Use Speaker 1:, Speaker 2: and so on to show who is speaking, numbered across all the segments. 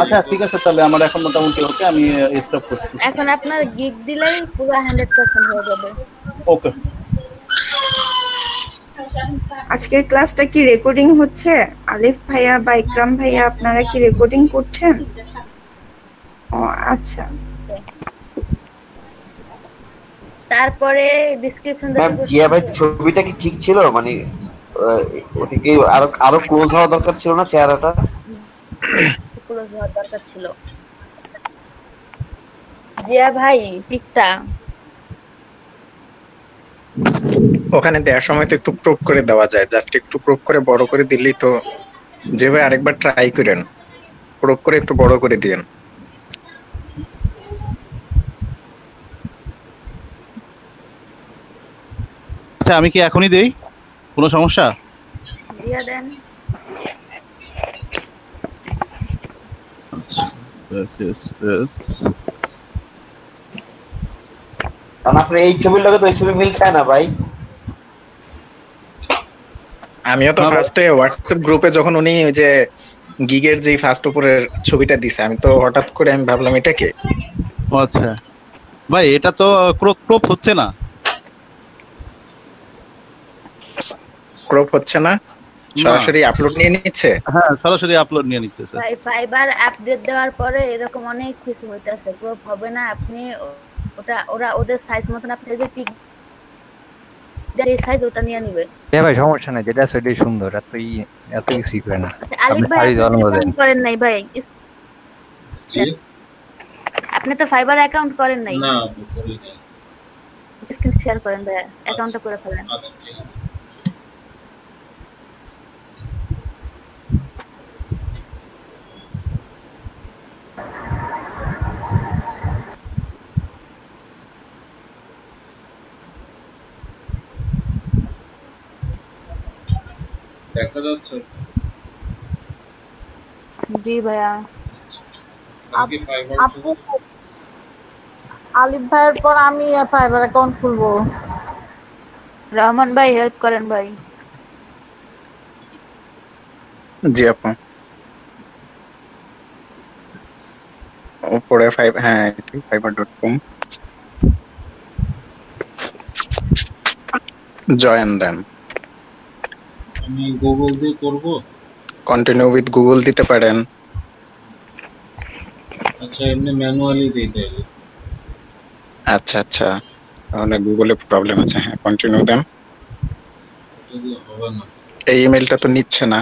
Speaker 1: আচ্ছা ঠিক আছে, তাহলে আমার এখন মোটামুটি ওকে, আমি স্টপ করছি।
Speaker 2: এখন আপনার গিগ দিলেই পুরো 100% হয়ে যাবে।
Speaker 1: ওকে।
Speaker 3: আজকের ক্লাসটা কি রেকর্ডিং হচ্ছে? আলিফ ভাইয়া বা ইকরাম ভাইয়া আপনারা কি রেকর্ডিং করছেন? ও আচ্ছা।
Speaker 2: তারপরে ডিসক্রিপশন
Speaker 4: ম্যাম জিয়া ভাই ছবিটা কি ঠিক ছিল? মানে ওটা কি আরো আরো ক্লোজ হওয়া দরকার ছিল না চেহারাটা?
Speaker 2: ক্লোজ হওয়ার দরকার ছিল। জিয়া ভাই পিকটা
Speaker 5: ওখানে দেওয়ার সময় তো একটু ক্রপ করে দেওয়া যায়, জাস্ট একটু ক্রপ করে বড় করে দিলেই তো। যে ভাই আরেকবার ট্রাই করেন, ক্রপ করে একটু বড় করে দিয়েন।
Speaker 1: আচ্ছা আমি কি এখনই দেই, কোনো সমস্যা?
Speaker 2: দিয়া দেন।
Speaker 4: কারণ আপনার এই ছবির লগে তো ওই ছবি মিল খায় না ভাই।
Speaker 5: আমিও তো ফার্স্টে হোয়াটসঅ্যাপ গ্রুপে যখন উনি ওই যে গিগের যে ফার্স্ট উপরের ছবিটা দিছে, আমি তো হঠাৎ করে আমি ভাবলাম এটা কে।
Speaker 1: আচ্ছা ভাই, এটা তো ক্রপ হচ্ছে না।
Speaker 5: ক্রপ হচ্ছে না, সরাসরি আপলোড নিয়ে নিচ্ছে।
Speaker 1: হ্যাঁ সরাসরি আপলোড নিয়ে নিচ্ছে।
Speaker 2: ভাই ফাইবার আপডেট দেওয়ার পরে এরকম অনেক কিছু হইতাছে, ক্রপ হবে না। আপনি ওরা ওদের সাইজ মতন আপনি যে পিক এই সাইজ ওটা নিয়ে নিবে।
Speaker 6: হ্যাঁ ভাই সমস্যা নাই, যেটা আছে ওটাই সুন্দর, এত কিছু করে না।
Speaker 2: আলিফ ভাই অ্যাকাউন্ট করেন নাই ভাই? আপনি তো ফাইবার অ্যাকাউন্ট করেন নাই?
Speaker 7: না করি নাই।
Speaker 2: স্ক্রিন শেয়ার করেন ভাই, অ্যাকাউন্টটা করে ফেলেন।
Speaker 7: আচ্ছা ঠিক আছে। দেখা যাচ্ছে?
Speaker 2: জি ভাইয়া।
Speaker 8: আপু আলিফ ভাইয়ের পর আমি ফাইবার অ্যাকাউন্ট খুলবো।
Speaker 2: রহমান ভাই হেল্প করেন ভাই।
Speaker 5: জি আপা, উপরে হ্যাঁ fiverr.com জয়েন দেন।
Speaker 7: আমি গুগল দিয়ে করব?
Speaker 5: কন্টিনিউ উইথ গুগল দিতে পারেন।
Speaker 7: আচ্ছা এমনি ম্যানুয়ালি দিতে হবে?
Speaker 5: আচ্ছা আচ্ছা, তাহলে গুগলে প্রবলেম আছে। হ্যাঁ কন্টিনিউ দেন।
Speaker 7: যদি হবে না।
Speaker 5: এই ইমেলটা তো নিচ্ছে না।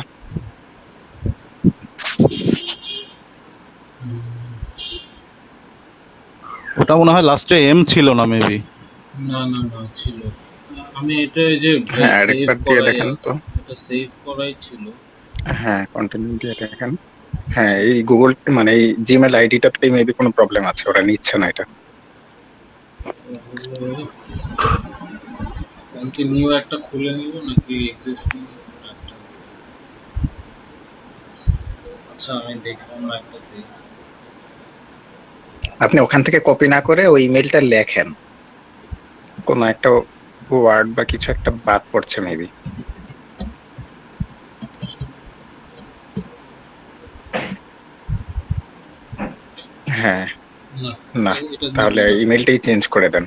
Speaker 1: ওটা মনে হয় লাস্টে এম ছিল না, মেবি।
Speaker 7: না না না ছিল। আমি এটা এই যে
Speaker 5: হ্যাঁ আরেকবার দিয়ে দেখেন তো।
Speaker 7: এটা সেভ করাই ছিল।
Speaker 5: হ্যাঁ কন্টিনিউ দিয়ে দেখেন। হ্যাঁ এই গুগল মানে এই জিমেল আইডিটাতে মেবি কোনো প্রবলেম আছে, ওরা নিচ্ছে না এটা।
Speaker 7: আমি নিউ একটা খুলে নিব নাকি এক্সিস্টিং একটা? আচ্ছা আমি দেখলাম একটা দেখি।
Speaker 5: আপনি ওখান থেকে কপি না করে ওই ইমেলটা লেখেন, কোনো একটা ওয়ার্ড বা কিছু একটা বাদ পড়ছে মেবি। হ্যাঁ না, তাহলে ইমেলটাই চেঞ্জ করে দেন।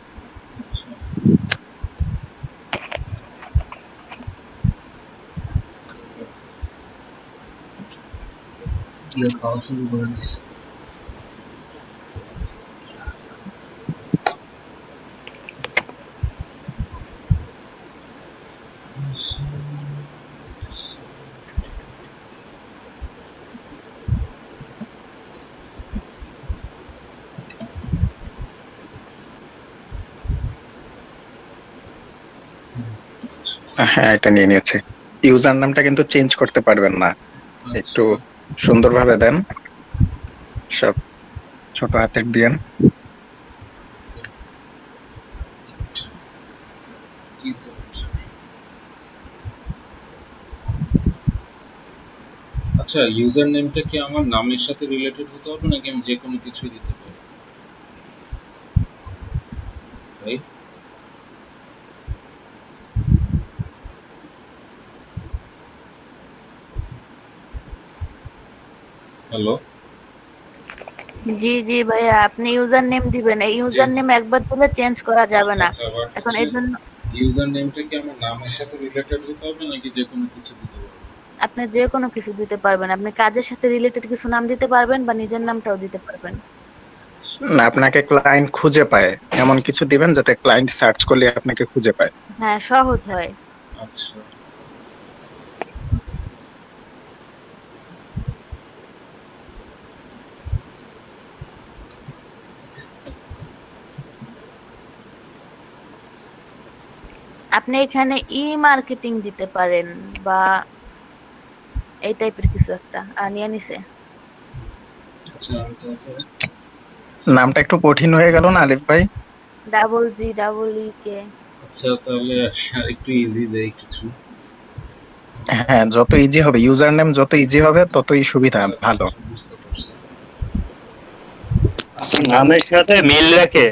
Speaker 7: খাওয়া শুরু করে দিস।
Speaker 5: হ্যাঁ এটা নিয়ে নিয়েছে। ইউজার নামটা কিন্তু চেঞ্জ করতে পারবেন না, একটু সুন্দরভাবে দেন, সব ছোট হাতের দিয়েন।
Speaker 7: আচ্ছা ইউজার নেমটা কি আমার নামের সাথে রিলেটেড হতে হবে নাকি আমি যে কোনো কিছুই দিতে পারি ভাই? হ্যালো
Speaker 2: জি জি ভাইয়া, আপনি ইউজার নেম দিবেন, এই ইউজার নেম একবার দিলে চেঞ্জ করা যাবে না।
Speaker 7: আচ্ছা, আবার
Speaker 2: এখন এই জন্য
Speaker 7: ইউজার নেমটা কি আমার নামের সাথে রিলেটেড হতে হবে নাকি যে কোনো কিছু দিতে পারবো?
Speaker 2: আপনি যে কোনো কিছু দিতে পারবেন, আপনি কাজের সাথে রিলেটেড কিছু নাম দিতে পারবেন বা নিজের নামটাও দিতে পারবেন।
Speaker 5: না, আপনাকে ক্লায়েন্ট খুঁজে পায় এমন কিছু দিবেন যাতে ক্লায়েন্ট সার্চ করলে আপনাকে খুঁজে পায়।
Speaker 2: হ্যাঁ, সহজ হয়।
Speaker 7: আচ্ছা,
Speaker 2: আপনি এখানে ই মার্কেটিং দিতে পারেন বা এই টাইপের কিছু একটা নিয়ে নিছে।
Speaker 7: আচ্ছা, আমি তাহলে
Speaker 5: নামটা একটু কঠিন হয়ে গেল না আলিফ ভাই?
Speaker 2: GEE
Speaker 7: আচ্ছা, তাহলে একটু ইজি দেই কিছু।
Speaker 5: হ্যাঁ, যত ইজি হবে, ইউজার নেম যত ইজি হবে ততই সুবিধা ভালো।
Speaker 7: বুঝতে পারছি।
Speaker 9: নামের সাথে মিল রাখে।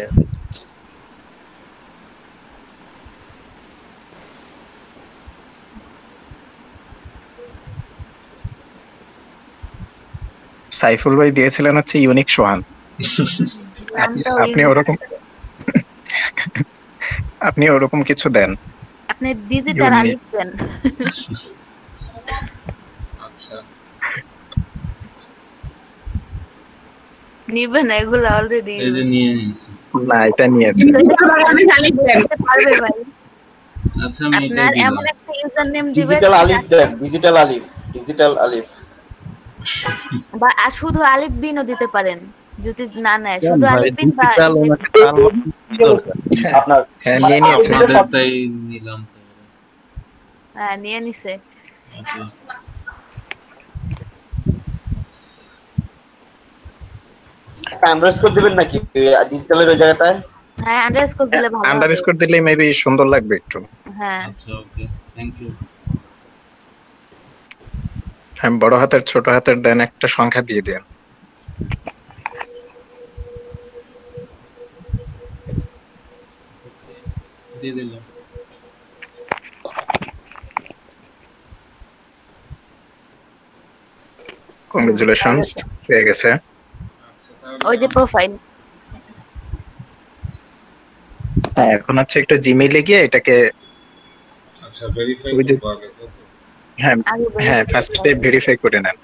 Speaker 5: সাইফুল ভাই দিয়েছিলেন হচ্ছে ইউনিক সোহান। আপনি ওরকম আপনি ওরকম কিছু দেন,
Speaker 2: আপনি ডিজিটাল আলিফ দেন।
Speaker 7: আচ্ছা,
Speaker 2: নিবেন এগুলো অলরেডি
Speaker 7: এই যে নিয়ে নিয়েছি।
Speaker 5: না এটা নিয়েছে।
Speaker 2: পারবে ভাই।
Speaker 7: আচ্ছা, আমি এটা
Speaker 2: আপনার
Speaker 7: দিলাম।
Speaker 2: এমন একটা ইউজার নেম দিবেন
Speaker 4: ডিজিটাল আলিফ দেন, ডিজিটাল আলিফ
Speaker 2: বা শুধু আলিফ বিনও দিতে পারেন যদি না নেয়, শুধু আলিফ বিন বা
Speaker 4: আপনার
Speaker 5: হ্যাঁ নিয়ে নিয়েছে।
Speaker 7: আপনাদেরটাই নিলাম তাহলে।
Speaker 2: হ্যাঁ নিয়ে নিছে।
Speaker 7: ওকে,
Speaker 4: আন্ডারস্কোর দিবেন নাকি ডিজিটালের ওই জায়গাটায়?
Speaker 2: হ্যাঁ আন্ডারস্কোর দিলে ভালো হবে।
Speaker 5: আন্ডারস্কোর দিলে মেবি সুন্দর লাগবে একটু।
Speaker 2: হ্যাঁ
Speaker 7: আচ্ছা, ওকে, থ্যাংক ইউ।
Speaker 5: হ্যাঁ, বড় হাতের ছোট হাতের দেন, একটা সংখ্যা দিয়ে দেন।
Speaker 7: দিয়ে দিলাম।
Speaker 5: কংগ্রেচুলেশনস, পেয়ে গেছে।
Speaker 7: আচ্ছা, তাহলে
Speaker 2: ওই যে প্রোফাইল।
Speaker 5: হ্যাঁ, এখন হচ্ছে একটু জিমেইলে গিয়ে এটাকে
Speaker 7: আচ্ছা, ভেরিফাই
Speaker 5: ওই যে
Speaker 7: করব আগে তো।
Speaker 5: হ্যাঁ
Speaker 2: আগে
Speaker 5: হ্যাঁ
Speaker 2: verify
Speaker 5: ফার্স্টে ভেরিফাই করে নেন।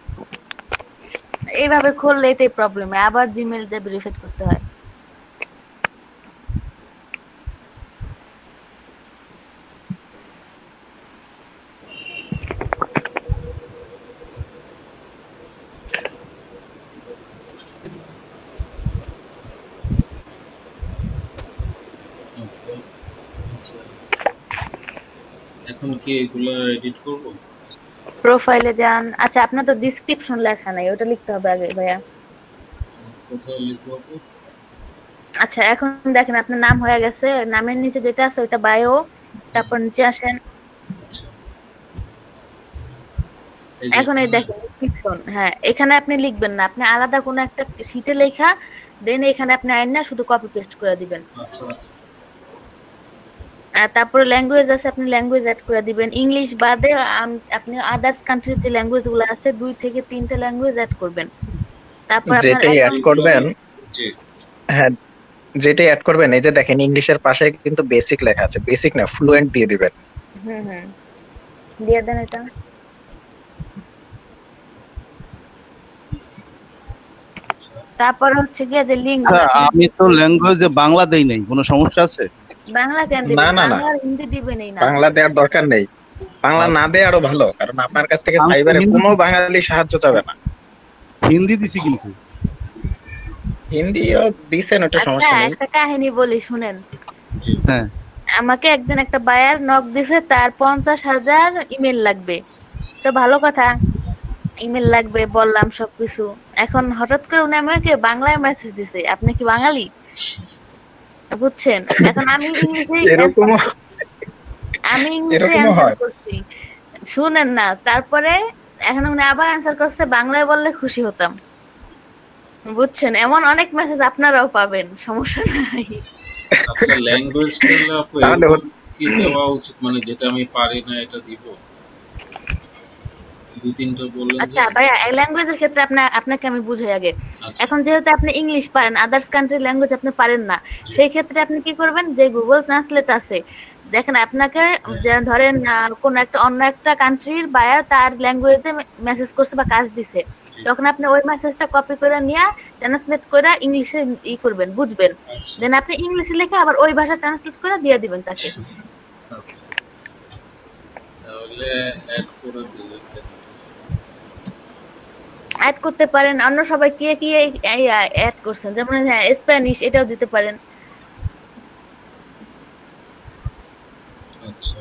Speaker 2: এইভাবে খুললে এটাই প্রবলেম, আবার জিমেইল দিয়ে ভেরিফাই করতে হয়।
Speaker 7: ওকে, আচ্ছা, এখন কি এগুলা এডিট করব?
Speaker 2: প্রোফাইলে যান। আচ্ছা আপনার তো ডেসক্রিপশন লেখা নাই, ওটা লিখতে হবে আগে ভাইয়া।
Speaker 7: কোথায় লিখবো আপু?
Speaker 2: আচ্ছা এখন দেখেন আপনার নাম হয়ে গেছে, নামের নিচে যেটা আছে ওটা বায়ো, তারপর নিচে আসেন।
Speaker 7: আচ্ছা,
Speaker 2: এখন এই দেখেন ডেসক্রিপশন। হ্যাঁ এখানে আপনি লিখবেন না, আপনি আলাদা কোনো একটা শীটে লেখা দেন এখানে আপনি আইনা শুধু কপি পেস্ট করে দিবেন।
Speaker 7: আচ্ছা, আচ্ছা,
Speaker 2: আর তারপরে ল্যাঙ্গুয়েজ আছে, আপনি ল্যাঙ্গুয়েজ অ্যাড করে দিবেন। ইংলিশ বাদে আপনি আদার্স কান্ট্রির যে ল্যাঙ্গুয়েজ গুলো আছে 2 থেকে 3টা ল্যাঙ্গুয়েজ অ্যাড করবেন। তারপর আপনার
Speaker 5: যেটাই অ্যাড করবেন,
Speaker 7: জি,
Speaker 5: হ্যাঁ যেটাই অ্যাড করবেন, এই যে দেখেন ইংলিশের পাশে কিন্তু বেসিক লেখা আছে, বেসিক না ফ্লুয়েন্ট দিয়ে দিবেন।
Speaker 2: হুম দিয়ে দেন এটা।
Speaker 7: আচ্ছা,
Speaker 2: তারপর হচ্ছে গিয়ে যে লিংক,
Speaker 1: আমি তো ল্যাঙ্গুয়েজে বাংলা দেই নাই, কোনো সমস্যা আছে?
Speaker 2: বাংলা কেন দিবেন?
Speaker 5: না, না, না।
Speaker 2: বাংলা আর হিন্দি দিবেনই না।
Speaker 5: বাংলা দেওয়ার দরকার নেই, বাংলা না দেয় আরো ভালো, কারণ আপনার কাছ থেকে ফাইবারে কোনো বাঙালি সাহায্য চাবে না।
Speaker 1: হিন্দি দিছি কিন্তু।
Speaker 5: হিন্দিও দিছেন, ওটা
Speaker 2: আচ্ছা
Speaker 5: সমস্যা নেই।
Speaker 2: একটা কাহিনী বলি শুনেন।
Speaker 7: জি,
Speaker 1: হ্যাঁ
Speaker 2: আমাকে একদিন একটা বায়ার নক দিছে, তার 50,000 ইমেল লাগবে। তো ভালো কথা, ইমেল লাগবে বললাম সবকিছু। এখন হঠাৎ করে উনি আমাকে বাংলায় মেসেজ দিছে, আপনি কি বাঙালি? বুঝছেন? এখন আমি ইংলিশে
Speaker 5: এরকমও এরকমও
Speaker 2: অ্যানসার
Speaker 5: হয়।
Speaker 2: করছি। শুনেন না, তারপরে এখন উনি আবার অ্যানসার করছে, বাংলায় বললে খুশি হতাম। বুঝছেন? এমন অনেক মেসেজ আপনারাও পাবেন, সমস্যা নাই।
Speaker 7: আচ্ছা, ল্যাঙ্গুয়েজ তাহলে আপু
Speaker 5: তাহলে
Speaker 7: এরকম কি দেওয়া উচিত, মানে যেটা আমি পারি না এটা দিব? 2-3টা বললেন যে।
Speaker 2: আচ্ছা ভাইয়া, এই ল্যাঙ্গুয়েজের ক্ষেত্রে আপনাকে আমি বুঝাই আগে।
Speaker 7: আচ্ছা
Speaker 2: এখন যেহেতু আপনি ইংলিশ পারেন, আদার্স কান্ট্রি ল্যাঙ্গুয়েজ আপনি পারেন না, সেই ক্ষেত্রে আপনি কি করবেন, যে গুগল ট্রান্সলেট আছে, দেখেন আপনাকে ধরেন কোন একটা অন্য একটা কান্ট্রির বায়ার তার ল্যাঙ্গুয়েজে মেসেজ করছে বা কাজ দিছে, তখন আপনি ওই মেসেজটা কপি করে নিয়ে ট্রান্সলেট করে ইংলিশে করবেন, বুঝবেন,
Speaker 7: আচ্ছা
Speaker 2: দেন আপনি ইংলিশে লিখে আবার ওই ভাষা ট্রান্সলেট করে দিয়ে দিবেন তাকে।
Speaker 7: আচ্ছা তাহলে অ্যাড করে দিলে
Speaker 2: অ্যাড করতে পারেন। অন্য সবাই কি কি অ্যাড করছেন, যেমন হ্যাঁ স্প্যানিশ, এটাও দিতে পারেন।
Speaker 7: আচ্ছা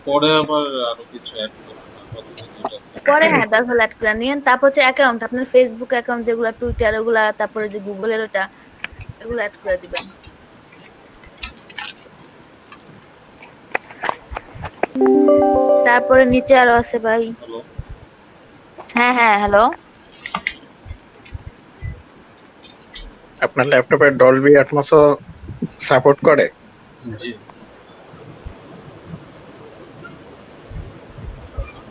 Speaker 7: পরে আবার আরো কিছু অ্যাড করবেন আপাতত দুটো
Speaker 2: পরে হ্যাঁ দরকার অ্যাড করে নিয়েন। তারপর হচ্ছে অ্যাকাউন্ট, আপনার ফেসবুক অ্যাকাউন্ট যেগুলো, টুইটার ওগুলা, তারপরে যে গুগলের ওটা, এগুলো অ্যাড করে দিবেন। তারপরে নিচে আরো আছে ভাই।
Speaker 7: হ্যালো
Speaker 2: হ্যাঁ হ্যাঁ হ্যালো।
Speaker 5: আপনার ল্যাপটপে ডলবি অ্যাটমসও সাপোর্ট করে?
Speaker 7: জি আচ্ছা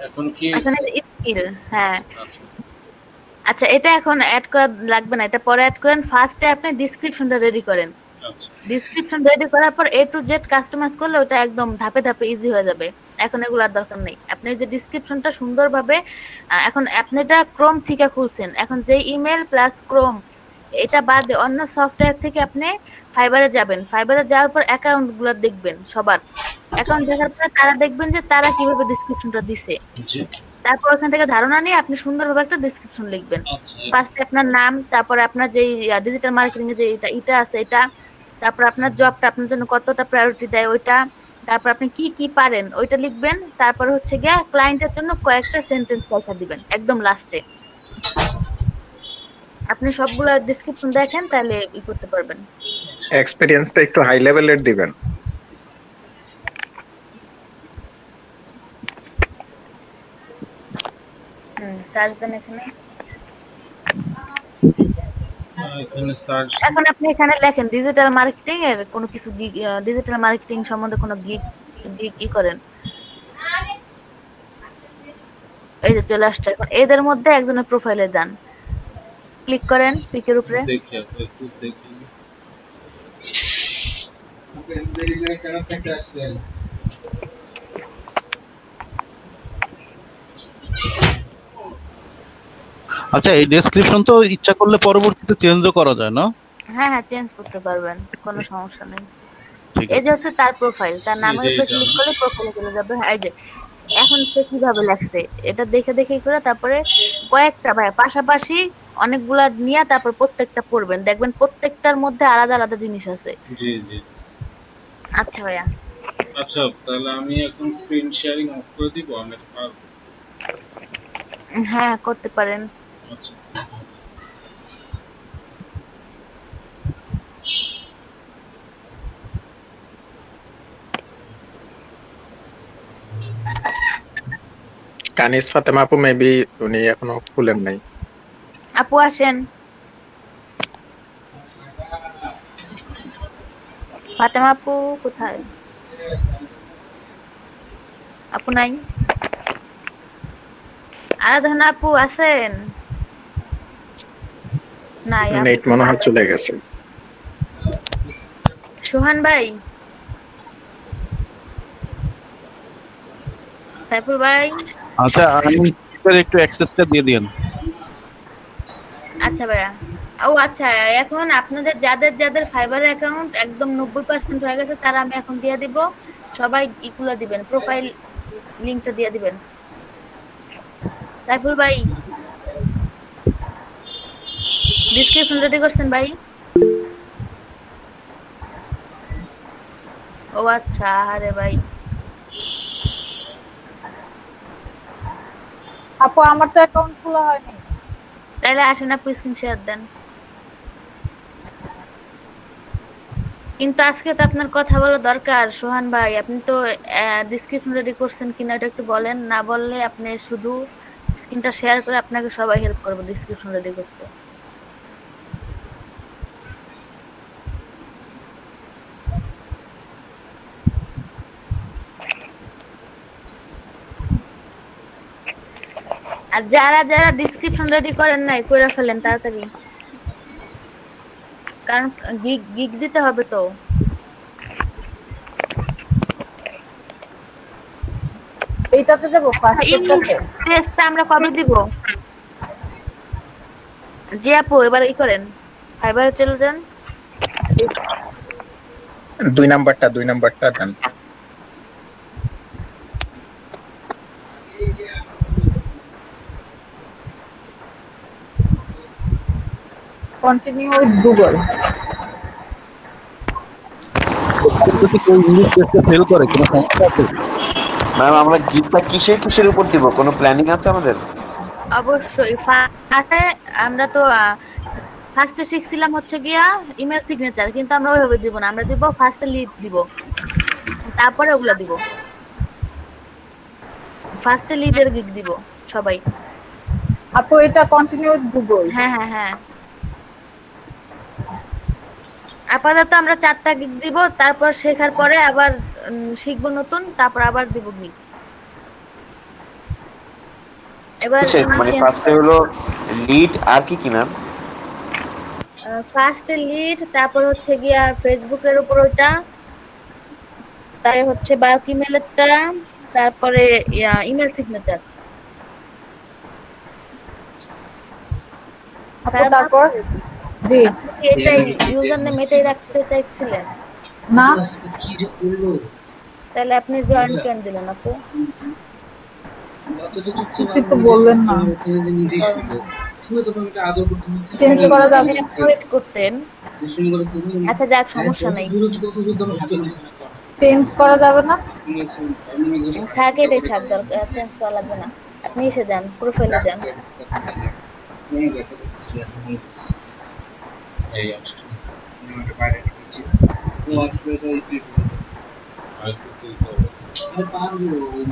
Speaker 7: এখন কি
Speaker 2: এখানে স্কিল, হ্যাঁ
Speaker 7: আচ্ছা
Speaker 2: আচ্ছা, এটা এখন অ্যাড করা লাগবে না, এটা পরে অ্যাড করেন। ফার্স্টে আপনি ডিসক্রিপশনটা রেডি করেন।
Speaker 7: আচ্ছা
Speaker 2: ডিসক্রিপশন রেডি করার পর A to Z কাস্টমাইজ করলে ওটা একদম ধাপে ধাপে ইজি হয়ে যাবে। এখন এগুলো আর দরকার নেই। আপনি যে ডিসক্রিপশনটা সুন্দরভাবে, এখন আপনি এটা ক্রোম থেকে খুলছেন, এখন যে ইমেল প্লাস ক্রোম এটা বাদে অন্য সফটওয়্যার থেকে আপনি ফাইবারে যাবেন। ফাইবারে যাওয়ার পর অ্যাকাউন্ট গুলো দেখবেন, সবার অ্যাকাউন্ট দেখার পরে তারা দেখবেন যে তারা কিভাবে ডিসক্রিপশনটা দিছে।
Speaker 7: জি
Speaker 2: তারপর ওখান থেকে ধারণা নিয়ে আপনি সুন্দরভাবে একটা ডিসক্রিপশন লিখবেন।
Speaker 7: আচ্ছা
Speaker 2: ফার্স্টে আপনার নাম, তারপরে আপনার যে ডিজিটাল মার্কেটিং এ যে এটা আছে এটা, তারপর আপনার জবটা আপনার জন্য কতটা প্রায়োরিটি দেয় ওইটা, তারপর আপনি কি কি পারেন ওইটা লিখবেন। তারপর হচ্ছে গিয়া ক্লায়েন্টের জন্য কয়েকটা সেন্টেন্স লেখা দিবেন একদম লাস্টে। আপনি সবগুলো ডেসক্রিপশন দেখেন তাহলে ই করতে পারবেন।
Speaker 5: এক্সপেরিয়েন্সটা একটু হাই লেভেলের দিবেন।
Speaker 2: সার্চ দেন এখানে।
Speaker 7: এখানে সার্চ
Speaker 2: এখন আপনি এখানে লেখেন ডিজিটাল মার্কেটিং এর কোনো কিছু, ডিজিটাল মার্কেটিং সম্বন্ধে কোনো গিগ কি করেন, এই যে চলে আসছে। এখন এদের মধ্যে একজনের প্রোফাইলে যান, ক্লিক করেন পিকের উপরে।
Speaker 7: দেখি একটু দেখি
Speaker 1: আচ্ছা, এই ডেসক্রিপশন তো ইচ্ছা করলে পরবর্তীতে চেঞ্জও করা যায় না?
Speaker 2: হ্যাঁ হ্যাঁ চেঞ্জ করতে পারবেন, কোনো সমস্যা নেই।
Speaker 1: ঠিক
Speaker 2: এই
Speaker 1: আছে।
Speaker 2: যে হচ্ছে তার প্রোফাইল, তার নামের উপরে ক্লিক করলে প্রোফাইলে চলে যাবে। এই যে এখন সে কিভাবে লেখছে এটা দেখে দেখে করে, তারপরে কয়েকটা ভাই পাশাপাশি অনেকগুলা নিয়ে তারপর প্রত্যেকটা পড়বেন, দেখবেন প্রত্যেকটার মধ্যে আলাদা আলাদা জিনিস আছে।
Speaker 7: জি জি
Speaker 2: আচ্ছা ভাইয়া।
Speaker 7: আচ্ছা তাহলে আমি এখন স্ক্রিন শেয়ারিং অফ করে দিব, আমি পারবো?
Speaker 2: হ্যাঁ করতে পারেন।
Speaker 7: আচ্ছা
Speaker 5: কানিস ফাতেমা আপু মেবি উনি এখনো খুলেন নাই।
Speaker 2: আপু আসেন। ফাতেমা আপু কোথায়? আপু নাই? আরাধনা আপু আছেন? নাই।
Speaker 5: নেট মনে হয় চলে গেছে।
Speaker 2: সোহান ভাই, সাইফুল ভাই।
Speaker 1: আচ্ছা, আমি একটু অ্যাক্সেসটা দিয়ে দিন।
Speaker 2: আচ্ছা ভাইয়া। ও আচ্ছা, এখন আপনাদের যাদের যাদের ফাইবারের অ্যাকাউন্ট একদম 90% হয়ে গেছে তারা আমি এখন দিয়ে দিব। সবাই ইগুলো দিবেন, প্রোফাইল লিংকটা দিয়ে দিবেন। সাইফুল ভাই ডেসক্রিপশন রেডি করছেন ভাই? ও আচ্ছা, আরে ভাই
Speaker 8: আপু আমার তো অ্যাকাউন্ট খোলা হয়নি।
Speaker 2: তাহলে আসেন আপু স্ক্রিন শেয়ার দেন। কিন্তু আজকে তো আপনার কথা বলা দরকার সোহান ভাই, আপনি তো ডেসক্রিপশন রেডি করছেন কিনা এটা একটু বলেন। না বললে আপনি শুধু স্ক্রিনটা শেয়ার করে আপনাকে সবাই হেল্প করবে ডেসক্রিপশন রেডি করতে। আর যারা যারা ডেসক্রিপশন রেডি করেন নাই করে ফেলেন তাড়াতাড়ি, কারণ গিগ গিগ দিতে হবে তো।
Speaker 8: এইটাতে যাবো ফার্স্ট এডটাতে।
Speaker 2: টেস্টটা আমরা কবে দিব? জি আপু এবার ই করেন, ফাইবারে চলে যান।
Speaker 5: 2 নাম্বারটা দেন।
Speaker 8: Continue with Google.
Speaker 1: যদি কেউ ইংলিশ টেস্টে ফেল করে কোনো সমস্যা আছে?
Speaker 4: ম্যাম আমরা গিফটটা কিসের উপর দিব, কোনো প্ল্যানিং আছে আমাদের?
Speaker 2: অবশ্যই ফার্স্টে আমরা তো ফার্স্টে শিখছিলাম হচ্ছে গিয়া ইমেল সিগনেচার, কিন্তু আমরা ওইভাবে দিব না, আমরা দিব ফার্স্টে লিড দিব, তারপরে ওগুলা দিব। ফার্স্টে লিডের গিগ দিব সবাই।
Speaker 8: আপু এটা কন্টিনিউ উইথ গুগল।
Speaker 2: হ্যাঁ হ্যাঁ হ্যাঁ, আপাতত আমরা 4টা গিগ দিব, তারপর শেখার পরে আবার শিখবো নতুন, তারপর আবার দিব গিগ। এবার
Speaker 4: মানে ফার্স্টে হলো লিড, আর কি ম্যাম?
Speaker 2: ফার্স্টে লিড, তারপর হচ্ছে গিয়া ফেসবুকের উপর ওটা, তারপরে হচ্ছে বাল্ক ইমেলেরটা, তারপরে ইমেল সিগনেচার।
Speaker 8: তারপর জি
Speaker 2: এটাই ইউজার নেম এটাই রাখতে চাইছিলেন
Speaker 8: না?
Speaker 2: তাহলে আপনি জয়েন কেন দিলেন আপু?
Speaker 8: কিছু তো বললেন না। চেঞ্জ করা যাবে না,
Speaker 2: ওয়েট করতেন। আচ্ছা যাক, সমস্যা নাই,
Speaker 8: চেঞ্জ করা যাবে না।
Speaker 2: থাকে এটাই থাক, দরকার চেঞ্জ করা লাগবে না। আপনি এসে যান, প্রোফাইলে যান।
Speaker 7: এই আসছে আমাকে বাইরে দিচ্ছি ও আসলে তো ইসি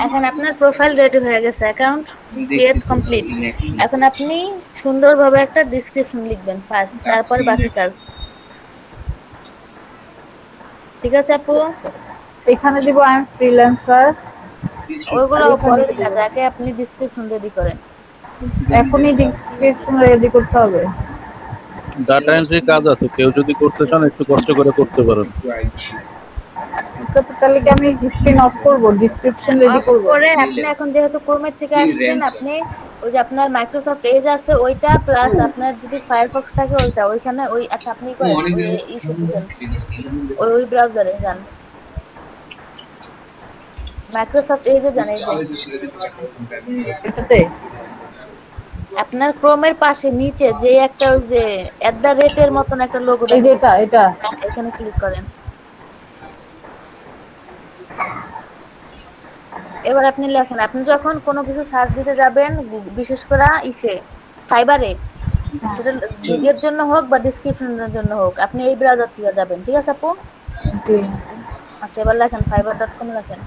Speaker 2: এখন আপনার প্রোফাইল রেডি হয়ে গেছে, অ্যাকাউন্ট ক্রিয়েট কমপ্লিট। এখন আপনি সুন্দরভাবে একটা ডেসক্রিপশন লিখবেন ফার্স্ট, তারপর বাকি কাজ। ঠিক আছে আপু?
Speaker 8: এখানে দিব আই এম ফ্রিল্যান্সার,
Speaker 2: ওইগুলো পরে কাজ, আগে আপনি ডেসক্রিপশন রেডি করেন।
Speaker 8: এখনই ডেসক্রিপশন রেডি করতে হবে।
Speaker 1: ডাটা এন্ট্রি কাজ আছে, কেউ যদি করতে চান একটু কষ্ট করে করতে পারেন।
Speaker 8: তাহলে কি আমি স্ক্রিন অফ করব, ডেসক্রিপশন রেডি করব?
Speaker 2: করে আপনি এখন যেহেতু ক্রোমের থেকে আসছেন, আপনি ওই যে আপনার মাইক্রোসফট এজ আছে ওইটা, প্লাস আপনার যদি ফায়ারফক্স থাকে ওইটা, ওইখানে ওই আচ্ছা আপনি করেন ওই ব্রাউজারে যান, মাইক্রোসফট এজে যান। এই
Speaker 8: এটাতে
Speaker 2: আপনার ক্রোমের পাশে নিচে যে একটা ওই যে @এর মতন একটা লোগো,
Speaker 8: এই যে এটা
Speaker 2: এখানে ক্লিক করেন। এবার আপনি লেখেন, আপনি যখন কোনো কিছু সার্চ দিতে যাবেন, বিশেষ করে ফাইবারে, সেটা ভিডিওর জন্য হোক বা ডেসক্রিপশনের জন্য হোক, আপনি এই ব্রাউজার থেকে যাবেন। ঠিক আছে আপু?
Speaker 8: জি
Speaker 2: আচ্ছা এবার লেখেন fiverr.com লেখেন।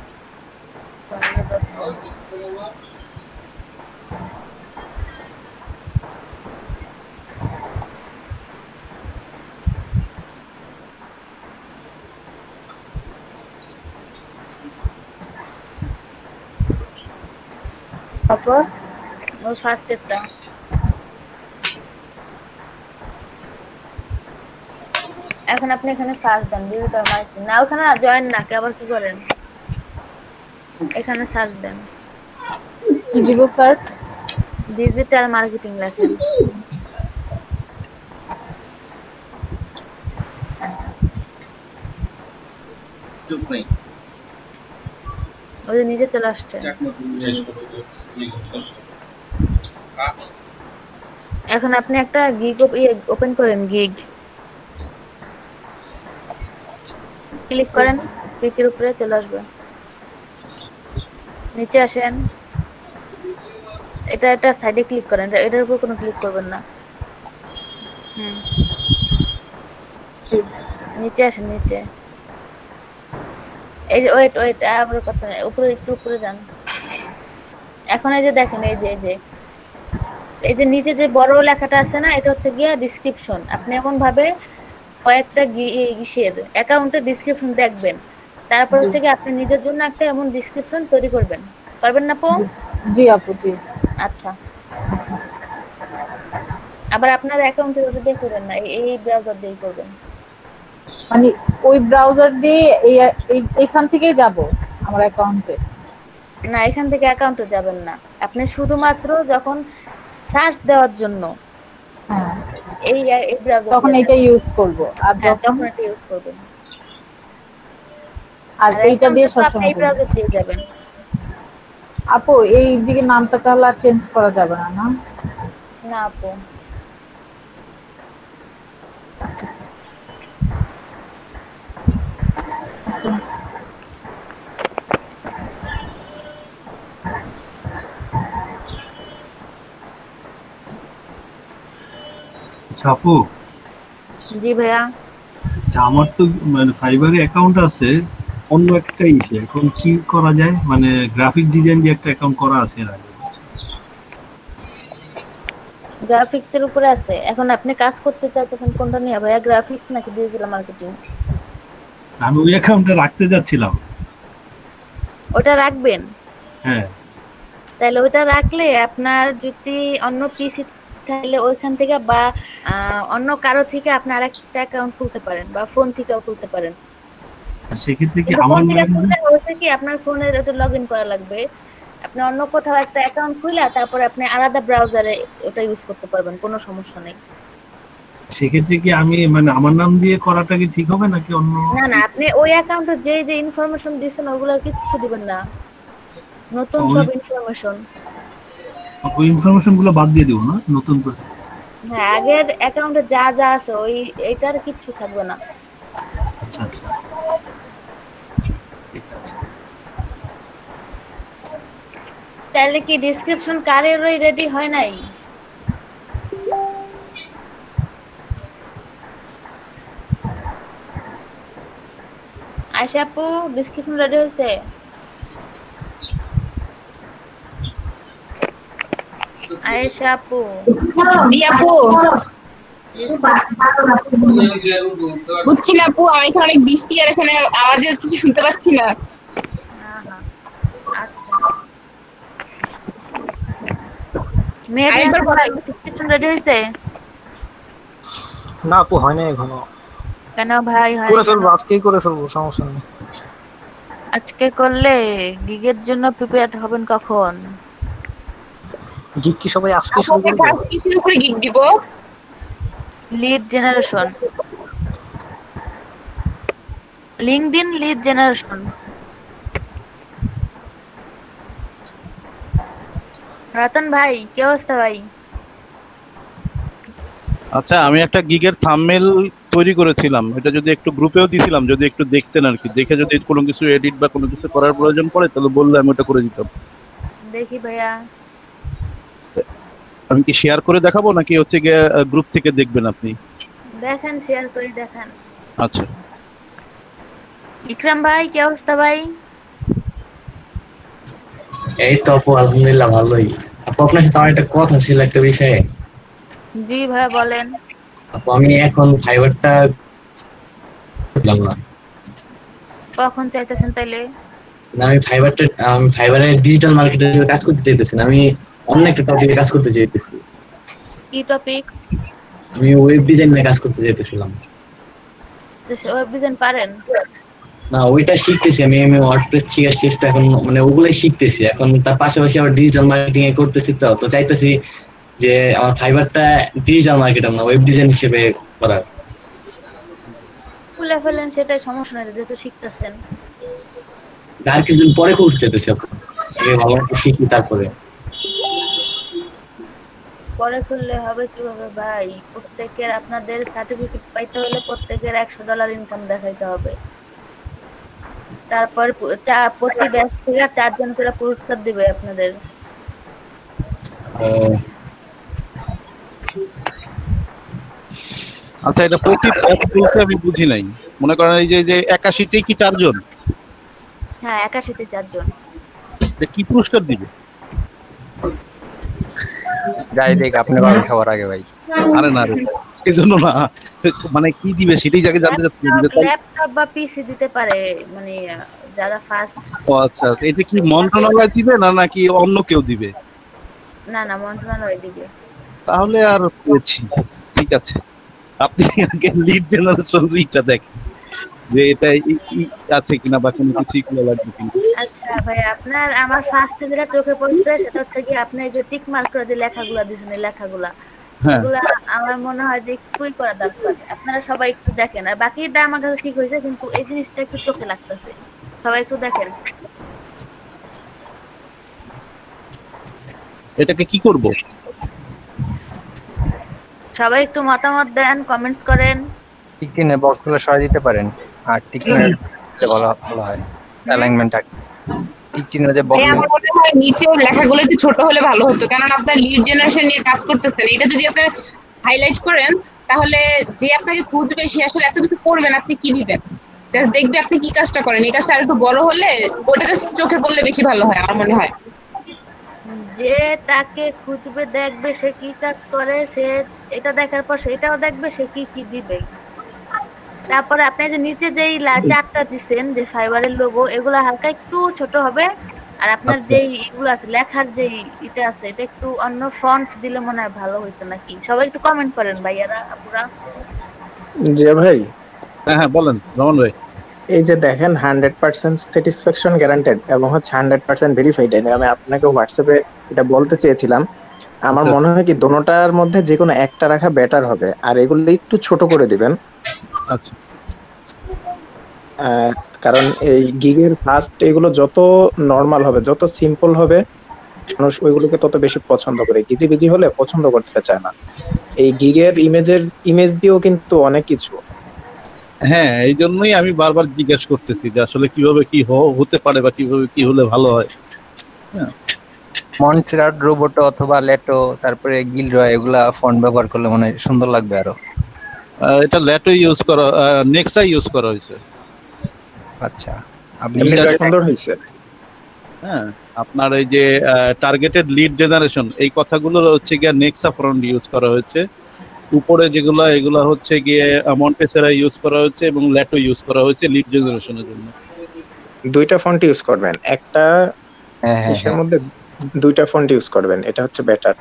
Speaker 2: তারপর ওই ফার্স্ট স্টেপটা, এখন আপনি এখানে সার্চ দেন ডিজিটাল মার্কেটিং, না ওখানে জয়েন না, আবার কি করেন, এখানে সার্চ দেন।
Speaker 8: কি দিব সার্চ?
Speaker 2: ডিজিটাল মার্কেটিং লেখেন।
Speaker 7: চুপ নেই,
Speaker 2: ওই যে নিজে চলে আসছে। এখন আপনি একটা গিগ ওপেন করেন, গিগ ক্লিক করেন, ক্লিকের উপরে চলে আসবে, নিচে আসেন, এটা সাইডে ক্লিক করেন, এটার উপর কোনো ক্লিক করবেন না। নিচে আসেন, নিচে, এই যে ওয়েট আবার কথা নেই, উপরে একটু উপরে যান। এখন এই যে দেখেন, এই যে নিচে যে বড় লেখাটা আছে না, এটা হচ্ছে গিয়া ডেসক্রিপশন। আপনি এমন ভাবে কয়েকটা অ্যাকাউন্টের ডেসক্রিপশন দেখবেন, তারপর হচ্ছে কি আপনি নিজের জন্য একটা এমন ডেসক্রিপশন তৈরি করবেন। পারবেন না আপু?
Speaker 8: জি আপু জি।
Speaker 2: আচ্ছা আবার আপনার অ্যাকাউন্টে ওটা দিয়ে করবেন না, এই ব্রাউজার দিয়ে করবেন।
Speaker 8: মানে ওই ব্রাউজার দিয়ে এখান থেকেই যাব আমার অ্যাকাউন্টে?
Speaker 2: না, এখান থেকে অ্যাকাউন্টে যাবেন না, আপনি শুধুমাত্র যখন সার্চ দেওয়ার জন্য
Speaker 8: হ্যাঁ,
Speaker 2: এই ব্রাউজার
Speaker 8: তখন এটা ইউজ করব। আর
Speaker 2: তখন এটা ইউজ করবেন।
Speaker 8: আর এইটা দিয়ে
Speaker 2: আপনি
Speaker 8: সবসময়
Speaker 2: এই ব্রাউজার দিয়ে যাবেন।
Speaker 8: আপু এই দিকে নামটা তাহলে আর চেঞ্জ করা যাবে না? না
Speaker 2: না আপু।
Speaker 10: আপু,
Speaker 2: জি ভাইয়া।
Speaker 10: আমার তো মানে ফাইবারে অ্যাকাউন্ট আছে, অন্য একটা ইসে, এখন কি করা যায়? মানে গ্রাফিক ডিজাইন দিয়ে একটা অ্যাকাউন্ট করা আছে এর আগে।
Speaker 2: গ্রাফিক্সের উপরে আছে। এখন আপনি কাজ করতে চাইতেছেন কোনটা নিয়ে ভাইয়া, গ্রাফিক্স নাকি ডিজিটাল মার্কেটিং?
Speaker 10: আমি ওই অ্যাকাউন্টটা রাখতে যাচ্ছিলাম।
Speaker 2: ওটা রাখবেন?
Speaker 10: হ্যাঁ।
Speaker 2: তাহলে ওটা রাখলে আপনার যদি অন্য পিসি তাহলে ওইখান থেকে বা অন্য কারো থেকে আপনি আরেকটা অ্যাকাউন্ট খুলতে পারেন বা ফোন থেকেও খুলতে পারেন।
Speaker 10: সেক্ষেত্রে কি আমার
Speaker 2: হচ্ছে কি আপনার ফোনে ওটা লগইন করা লাগবে, আপনি অন্য কোথাও একটা অ্যাকাউন্ট খুলে তারপরে আপনি আলাদা ব্রাউজারে ওটা ইউজ করতে পারবেন, কোনো সমস্যা নেই।
Speaker 10: সেক্ষেত্রে কি আমি মানে আমার নাম দিয়ে করাটা কি ঠিক হবে নাকি অন্য?
Speaker 2: না না, আপনি ওই অ্যাকাউন্টে যে ইনফরমেশন দিয়েছেন ওগুলো কিছু দিবেন না, নতুন সব ইনফরমেশন।
Speaker 10: ওই ইনফরমেশন গুলো বাদ দিয়ে দেব না নতুন করে?
Speaker 2: হ্যাঁ, আগের অ্যাকাউন্টে যা যা আছে ওই এটার কিছু থাকবে না।
Speaker 10: আচ্ছা আচ্ছা।
Speaker 2: তাহলে কি ডেসক্রিপশন কারেরই রেডি হয় নাই? আয়শা আপু ডেসক্রিপশন রেডি হয়েছে? আয়েশা আপু।
Speaker 11: জি আপু। বুঝছি না আপু, আমি এখানে অনেক বৃষ্টি আর এখানে আওয়াজে কিছু শুনতে পাচ্ছি না।
Speaker 2: আচ্ছা মেয়েদের ডেসক্রিপশন রেডি হয়েছে?
Speaker 12: না আপু হয় না এখনো।
Speaker 2: কেন ভাই? হয়
Speaker 12: করে ফেলবো, আজকেই করে ফেলবো, সমস্যা নেই।
Speaker 2: আজকে করলে গিগের জন্য প্রিপেয়ার হবেন কখন?
Speaker 12: গিগ কি সবাই আজকে শুরু করবে?
Speaker 11: আজকে শুরু করে গিগ দিব।
Speaker 2: Lead generation, LinkedIn lead generation. Ratan ভাই কি অবস্থা ভাই?
Speaker 1: আচ্ছা, আমি একটা গিগের থাম্বনেল তৈরি করেছিলাম, এটা যদি একটু গ্রুপেও দিছিলাম, যদি একটু দেখতেন আর কি, দেখে যদি কোনো কিছু এডিট বা কোনো কিছু করার প্রয়োজন পড়ে তাহলে বললে আমি ওটা করে দিতাম।
Speaker 2: দেখি ভাইয়া।
Speaker 1: আমি কি শেয়ার করে দেখাবো নাকি হচ্ছে গিয়ে গ্রুপ থেকে দেখবেন আপনি?
Speaker 2: দেখেন, শেয়ার করে দেখান।
Speaker 1: আচ্ছা।
Speaker 2: ইকরাম ভাই কি অবস্থা ভাই?
Speaker 13: এই তো আপু আলহামদুলিল্লাহ ভালোই। আপু আপনার সাথে আমার একটা কথা ছিল একটা বিষয়ে।
Speaker 2: জি ভাই বলেন।
Speaker 13: আপু আমি এখন ফাইবারটা বুঝলাম না।
Speaker 2: কখন চাইতেছেন তাইলে?
Speaker 13: না আমি ফাইবারের ডিজিটাল মার্কেটে কাজ করতে চাইতেছি না, আমি অন্য একটা টপিকে কাজ করতে চাইতেছি।
Speaker 2: কি টপিক?
Speaker 13: আমি ওয়েব ডিজাইন নিয়ে কাজ করতে চাইতেছিলাম।
Speaker 2: ওয়েব ডিজাইন পারেন?
Speaker 13: না ওইটা শিখতেছি আমি ওয়ার্ডপ্রেস শিখতেছি এখন, মানে ওগুলাই শিখতেছি এখন, তার পাশাপাশি আবার ডিজিটাল মার্কেটিং এ করতেছি। তো চাইতেছি যে আমার ফাইবারটা ডিজিটাল মার্কেটার না ওয়েব ডিজাইন হিসেবে করার।
Speaker 2: খুলে ফেলেন, সেটাই সমস্যা নেই যেহেতু শিখতেছেন।
Speaker 13: আর কিছুদিন পরে করতে চাইতেছি আপু, আগে ভালো মতো শিখি তারপরে।
Speaker 2: পরে খুললে হবে কিভাবে ভাই? প্রত্যেকের আপনাদের সার্টিফিকেট পাইতে হলে প্রত্যেকের $100 ইনকাম দেখাইতে হবে। তারপর প্রতি ব্যাচ থেকে 4 জন করে পুরস্কার দিবে আপনাদের।
Speaker 1: আচ্ছা, এটা প্রতি ব্যাচ বলতে আমি বুঝি নাই। মনে করেন এই যে 81তেই কি 4 জন?
Speaker 2: হ্যাঁ 81তে 4 জন।
Speaker 1: কি পুরস্কার দিবে?
Speaker 6: যাই দেখ আপনি ভালো সবার আগে ভাই।
Speaker 1: আরে না রে, এজন্য না, মানে কি দিবে সেটাই জায়গা জানতে চাচ্ছি।
Speaker 2: ল্যাপটপ বা পিসি দিতে পারে, মানে যারা ফার্স্ট।
Speaker 1: ও আচ্ছা, এটা কি মন্ত্রণালয় দিবে না নাকি অন্য কেউ দিবে?
Speaker 2: না না, মন্ত্রণালয় দিবে।
Speaker 1: তাহলে আর পেয়েছি। ঠিক আছে, আপনি আগে লিড জেনারেশন রিটা দেখেন যে এটা আছে কিনা বা কোনো কিছু খোলা লাগবে কিনা।
Speaker 2: আচ্ছা ভাই, আপনার আমার ফার্স্ট যেটা চোখে পড়ছে সেটা হচ্ছে কি আপনি যে টিক মার্ক করে যে লেখাগুলো দিয়েছেন, এই লেখাগুলা এগুলা আমার মনে হয় যে একটুই করা দরকার। আপনারা সবাই একটু দেখেন, আর বাকিটা আমার কাছে ঠিক হয়েছে, কিন্তু এই জিনিসটা একটু চোখে লাগতেছে। সবাই একটু দেখেন।
Speaker 1: এটাকে কি করব?
Speaker 2: সবাই একটু মতামত দেন, কমেন্টস করেন।
Speaker 6: টিক চিহ্নে বক্সগুলো সরাই দিতে পারেন, আর টিক চিহ্নে ভালো হয় অ্যালাইনমেন্টটা। টিক চিহ্নে যে বক্স,
Speaker 11: আমার মনে হয় নিচে লেখাগুলো একটু ছোট হলে ভালো হতো, কারণ আপনার লিড জেনারেশন নিয়ে কাজ করতেছেন। এটা যদি আপনি হাইলাইট করেন তাহলে যে আপনাকে খুঁজবে সে আসলে এত কিছু করবেন, আপনি কি দিবেন, জাস্ট দেখবে আপনি কি কাজটা করেন। এই কাজটা আরেকটু বড় হলে ওটা জাস্ট চোখে পড়লে বেশি ভালো হয় আমার মনে হয়।
Speaker 2: যে তাকে খুঁজবে দেখবে সে কি কাজ করে, সে এটা দেখার পর সেটাও দেখবে সে কি কি দিবে। তারপরে আপনি যে নিচে যেই চারটা দিচ্ছেন যে ফাইবারের লোগো, এগুলো হালকা একটু ছোট হবে। আর আপনার যেই এগুলো আছে লেখার যেই এটা আছে, এটা একটু অন্য ফন্ট দিলে মনে হয় ভালো হইতো নাকি। সবাই একটু কমেন্ট করেন ভাইয়ারা আপুরা।
Speaker 5: জি ভাই।
Speaker 1: হ্যাঁ বলেন রমন ভাই।
Speaker 5: এই যে দেখেন 100% স্যাটিসফ্যাকশন গ্যারান্টেড এবং হচ্ছে 100% ভেরিফাইড। আমি আপনাকে হোয়াটসঅ্যাপে এটা বলতে চেয়েছিলাম। আমার মনে হয় কি দোনোটার মধ্যে যে কোনো একটা রাখা বেটার হবে, আর এগুলো একটু ছোট করে দিবেন।
Speaker 1: আচ্ছা,
Speaker 5: কারণ এই গিগের ফার্স্ট এগুলো যত নরমাল হবে, যত সিম্পল হবে, মানুষ ওইগুলোকে তত বেশি পছন্দ করে। গিজিবিজি হলে পছন্দ করতে চায় না। এই গিগের ইমেজ দিয়েও কিন্তু অনেক কিছু।
Speaker 1: হ্যাঁ, এই জন্যই আমি বারবার জিজ্ঞেস করতেছি যে আসলে কিভাবে কি হতে পারে বা কিভাবে কি হলে ভালো হয়।
Speaker 6: মনসেরাট, রোবোটো অথবা লেটো, তারপরে গিলরয়, এগুলা ফন্ট ব্যবহার করলে মনে হয় সুন্দর লাগবে আরো।
Speaker 1: এটা লেটো ইউজ করা, নেক্সা ইউজ করা হয়েছে।
Speaker 6: আচ্ছা,
Speaker 1: আপনি
Speaker 5: সুন্দর হয়েছে।
Speaker 1: হ্যাঁ, আপনার এই যে টার্গেটেড লিড জেনারেশন, এই কথাগুলো হচ্ছে গিয়ে নেক্সা ফন্ট ইউজ করা হয়েছে। উপরে যেগুলো এগুলো হচ্ছে গিয়ে মন্টেসেরা ইউজ করা হয়েছে এবং লেটো ইউজ করা হয়েছে লিড জেনারেশনের জন্য।
Speaker 5: দুইটা ফন্ট ইউজ করবেন, একটা এর মধ্যে দুইটা ফন্ট ইউজ করবেন, এটা হচ্ছে বেটার।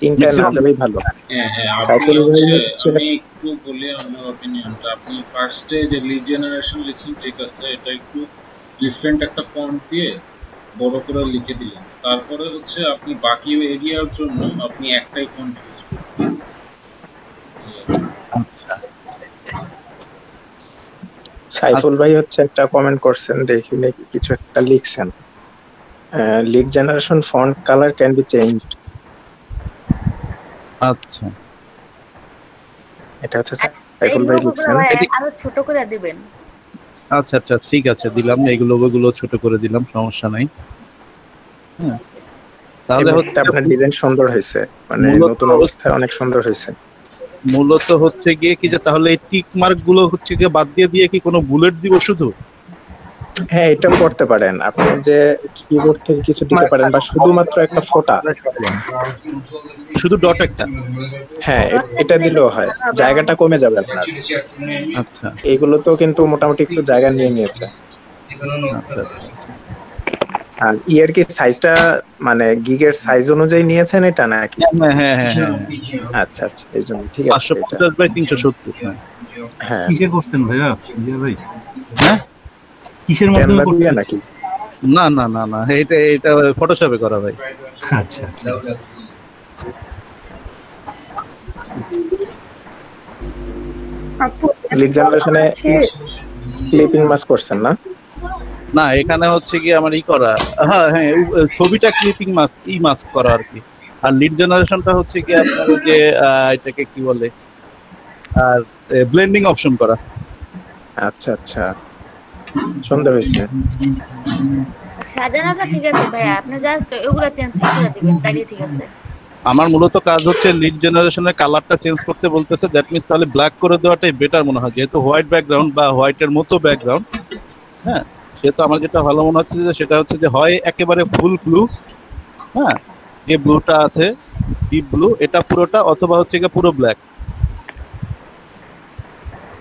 Speaker 5: তিনটা না যাবেই ভালো।
Speaker 7: হ্যাঁ হ্যাঁ, আমি একটু বলি আমার অপিনিয়নটা। আপনি ফার্স্টে যে লিড জেনারেশন লিখছেন ঠিক আছে, এটা একটু ডিফারেন্ট একটা ফন্ট দিয়ে বড় করে লিখে দিলেন। তারপরে হচ্ছে আপনি বাকি এরিয়ার জন্য আপনি একটাই ফন্ট ইউজ করবেন।
Speaker 5: সাইফুল ভাই হচ্ছে একটা কমেন্ট করছেন, দেখি নাকি কিছু একটা লিখছেন। Lead generation font colour can be changed.
Speaker 1: আচ্ছা,
Speaker 5: এটা হচ্ছে সাইফুল ভাই লিখছেন।
Speaker 2: আরো ছোট করে দিবেন।
Speaker 1: আচ্ছা আচ্ছা, ঠিক আছে, দিলাম। এগুলো ছোট করে দিলাম, সমস্যা নাই। হ্যাঁ, তাহলে হচ্ছে
Speaker 5: আপনার ডিজাইন সুন্দর হয়েছে, মানে নতুন অবস্থায় অনেক সুন্দর হয়েছে।
Speaker 1: মূলত হচ্ছে গিয়ে কি যে তাহলে এই টিক মার্ক গুলো হচ্ছে গিয়ে বাদ দিয়ে কি কোনো বুলেট দিব শুধু?
Speaker 5: হ্যাঁ, এটাও করতে পারেন। আপনি যে কিবোর্ড থেকে কিছু দিতে পারেন, বা শুধুমাত্র একটা ফোঁটা,
Speaker 1: শুধু ডট একটা।
Speaker 5: হ্যাঁ, এটা দিলেও হয়, জায়গাটা কমে যাবে আপনার।
Speaker 1: আচ্ছা,
Speaker 5: এইগুলো তো কিন্তু মোটামুটি একটু জায়গা নিয়ে নিয়েছে। আর ইয়ার কি সাইজটা মানে গিগের সাইজ অনুযায়ী নিয়েছেন এটা নাকি?
Speaker 1: হ্যাঁ,
Speaker 5: আচ্ছা আচ্ছা, এই জন্য ঠিক আছে।
Speaker 1: 550 বাই 370।
Speaker 5: হ্যাঁ,
Speaker 10: কিসে করছেন ভাইয়া? ভাই হ্যাঁ, কিসের মাধ্যমে করছেন
Speaker 1: নাকি? না না না না, এটা ফটোশপে করা ভাই।
Speaker 10: আচ্ছা,
Speaker 5: লিড জেনারেশনে ক্লিপিং মাস্ক করছেন না?
Speaker 1: না, এখানে হচ্ছে কি আমার করা, হ্যাঁ ছবিটা ক্লিপিং মাস্ক করা আর কি। আর লিড জেনারেশনটা হচ্ছে কি আপনার যে এটাকে কি বলে, আর ব্লেন্ডিং অপশন করা।
Speaker 5: আচ্ছা আচ্ছা, সুন্দর হয়েছে।
Speaker 2: সাজানোটা ঠিক আছে ভাইয়া, আপনি জাস্ট ওগুলো চেঞ্জ করে দিবেন, তাইলে ঠিক আছে।
Speaker 1: আমার মূলত কাজ হচ্ছে লিড জেনারেশনের কালারটা চেঞ্জ করতে বলতেছে। দ্যাট মিন্স তাহলে ব্ল্যাক করে দেওয়াটাই বেটার মনে হয়, যেহেতু হোয়াইট ব্যাকগ্রাউন্ড বা হোয়াইটের মতো ব্যাকগ্রাউন্ড। হ্যাঁ, সেহেতু আমার যেটা ভালো মনে হচ্ছে যে সেটা হচ্ছে যে হয় একেবারে ফুল ব্লু, হ্যাঁ যে ব্লুটা আছে ডিপ ব্লু, এটা পুরোটা, অথবা হচ্ছে গিয়ে পুরো ব্ল্যাক,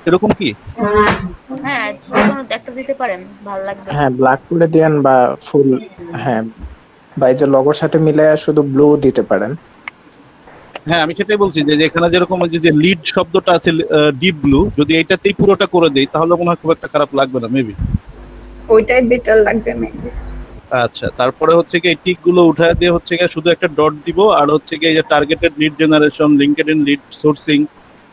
Speaker 1: এরকম কি?
Speaker 2: হ্যাঁ, একটা দিতে পারেন, ভালো লাগবে।
Speaker 5: হ্যাঁ, ব্ল্যাক করে দেন বা ফুল, হ্যাঁ, বা এই যে লগোর সাথে মিলে শুধু ব্লু দিতে পারেন।
Speaker 1: হ্যাঁ আমি সেটাই বলছি যে এখানে যেরকম ওই যে লিড শব্দটা আছে ডিপ ব্লু, যদি এইটাতেই পুরোটা করে দেই তাহলে মনে হয় খুব একটা খারাপ লাগবে না মেবি।
Speaker 3: ওইটাই বেটার লাগবে মেবি।
Speaker 1: আচ্ছা, তারপরে হচ্ছে কি এই টিক গুলো উঠায় দিয়ে হচ্ছে কি শুধু একটা ডট দিব, আর হচ্ছে কি এই যে targeted lead generation, LinkedIn lead sourcing,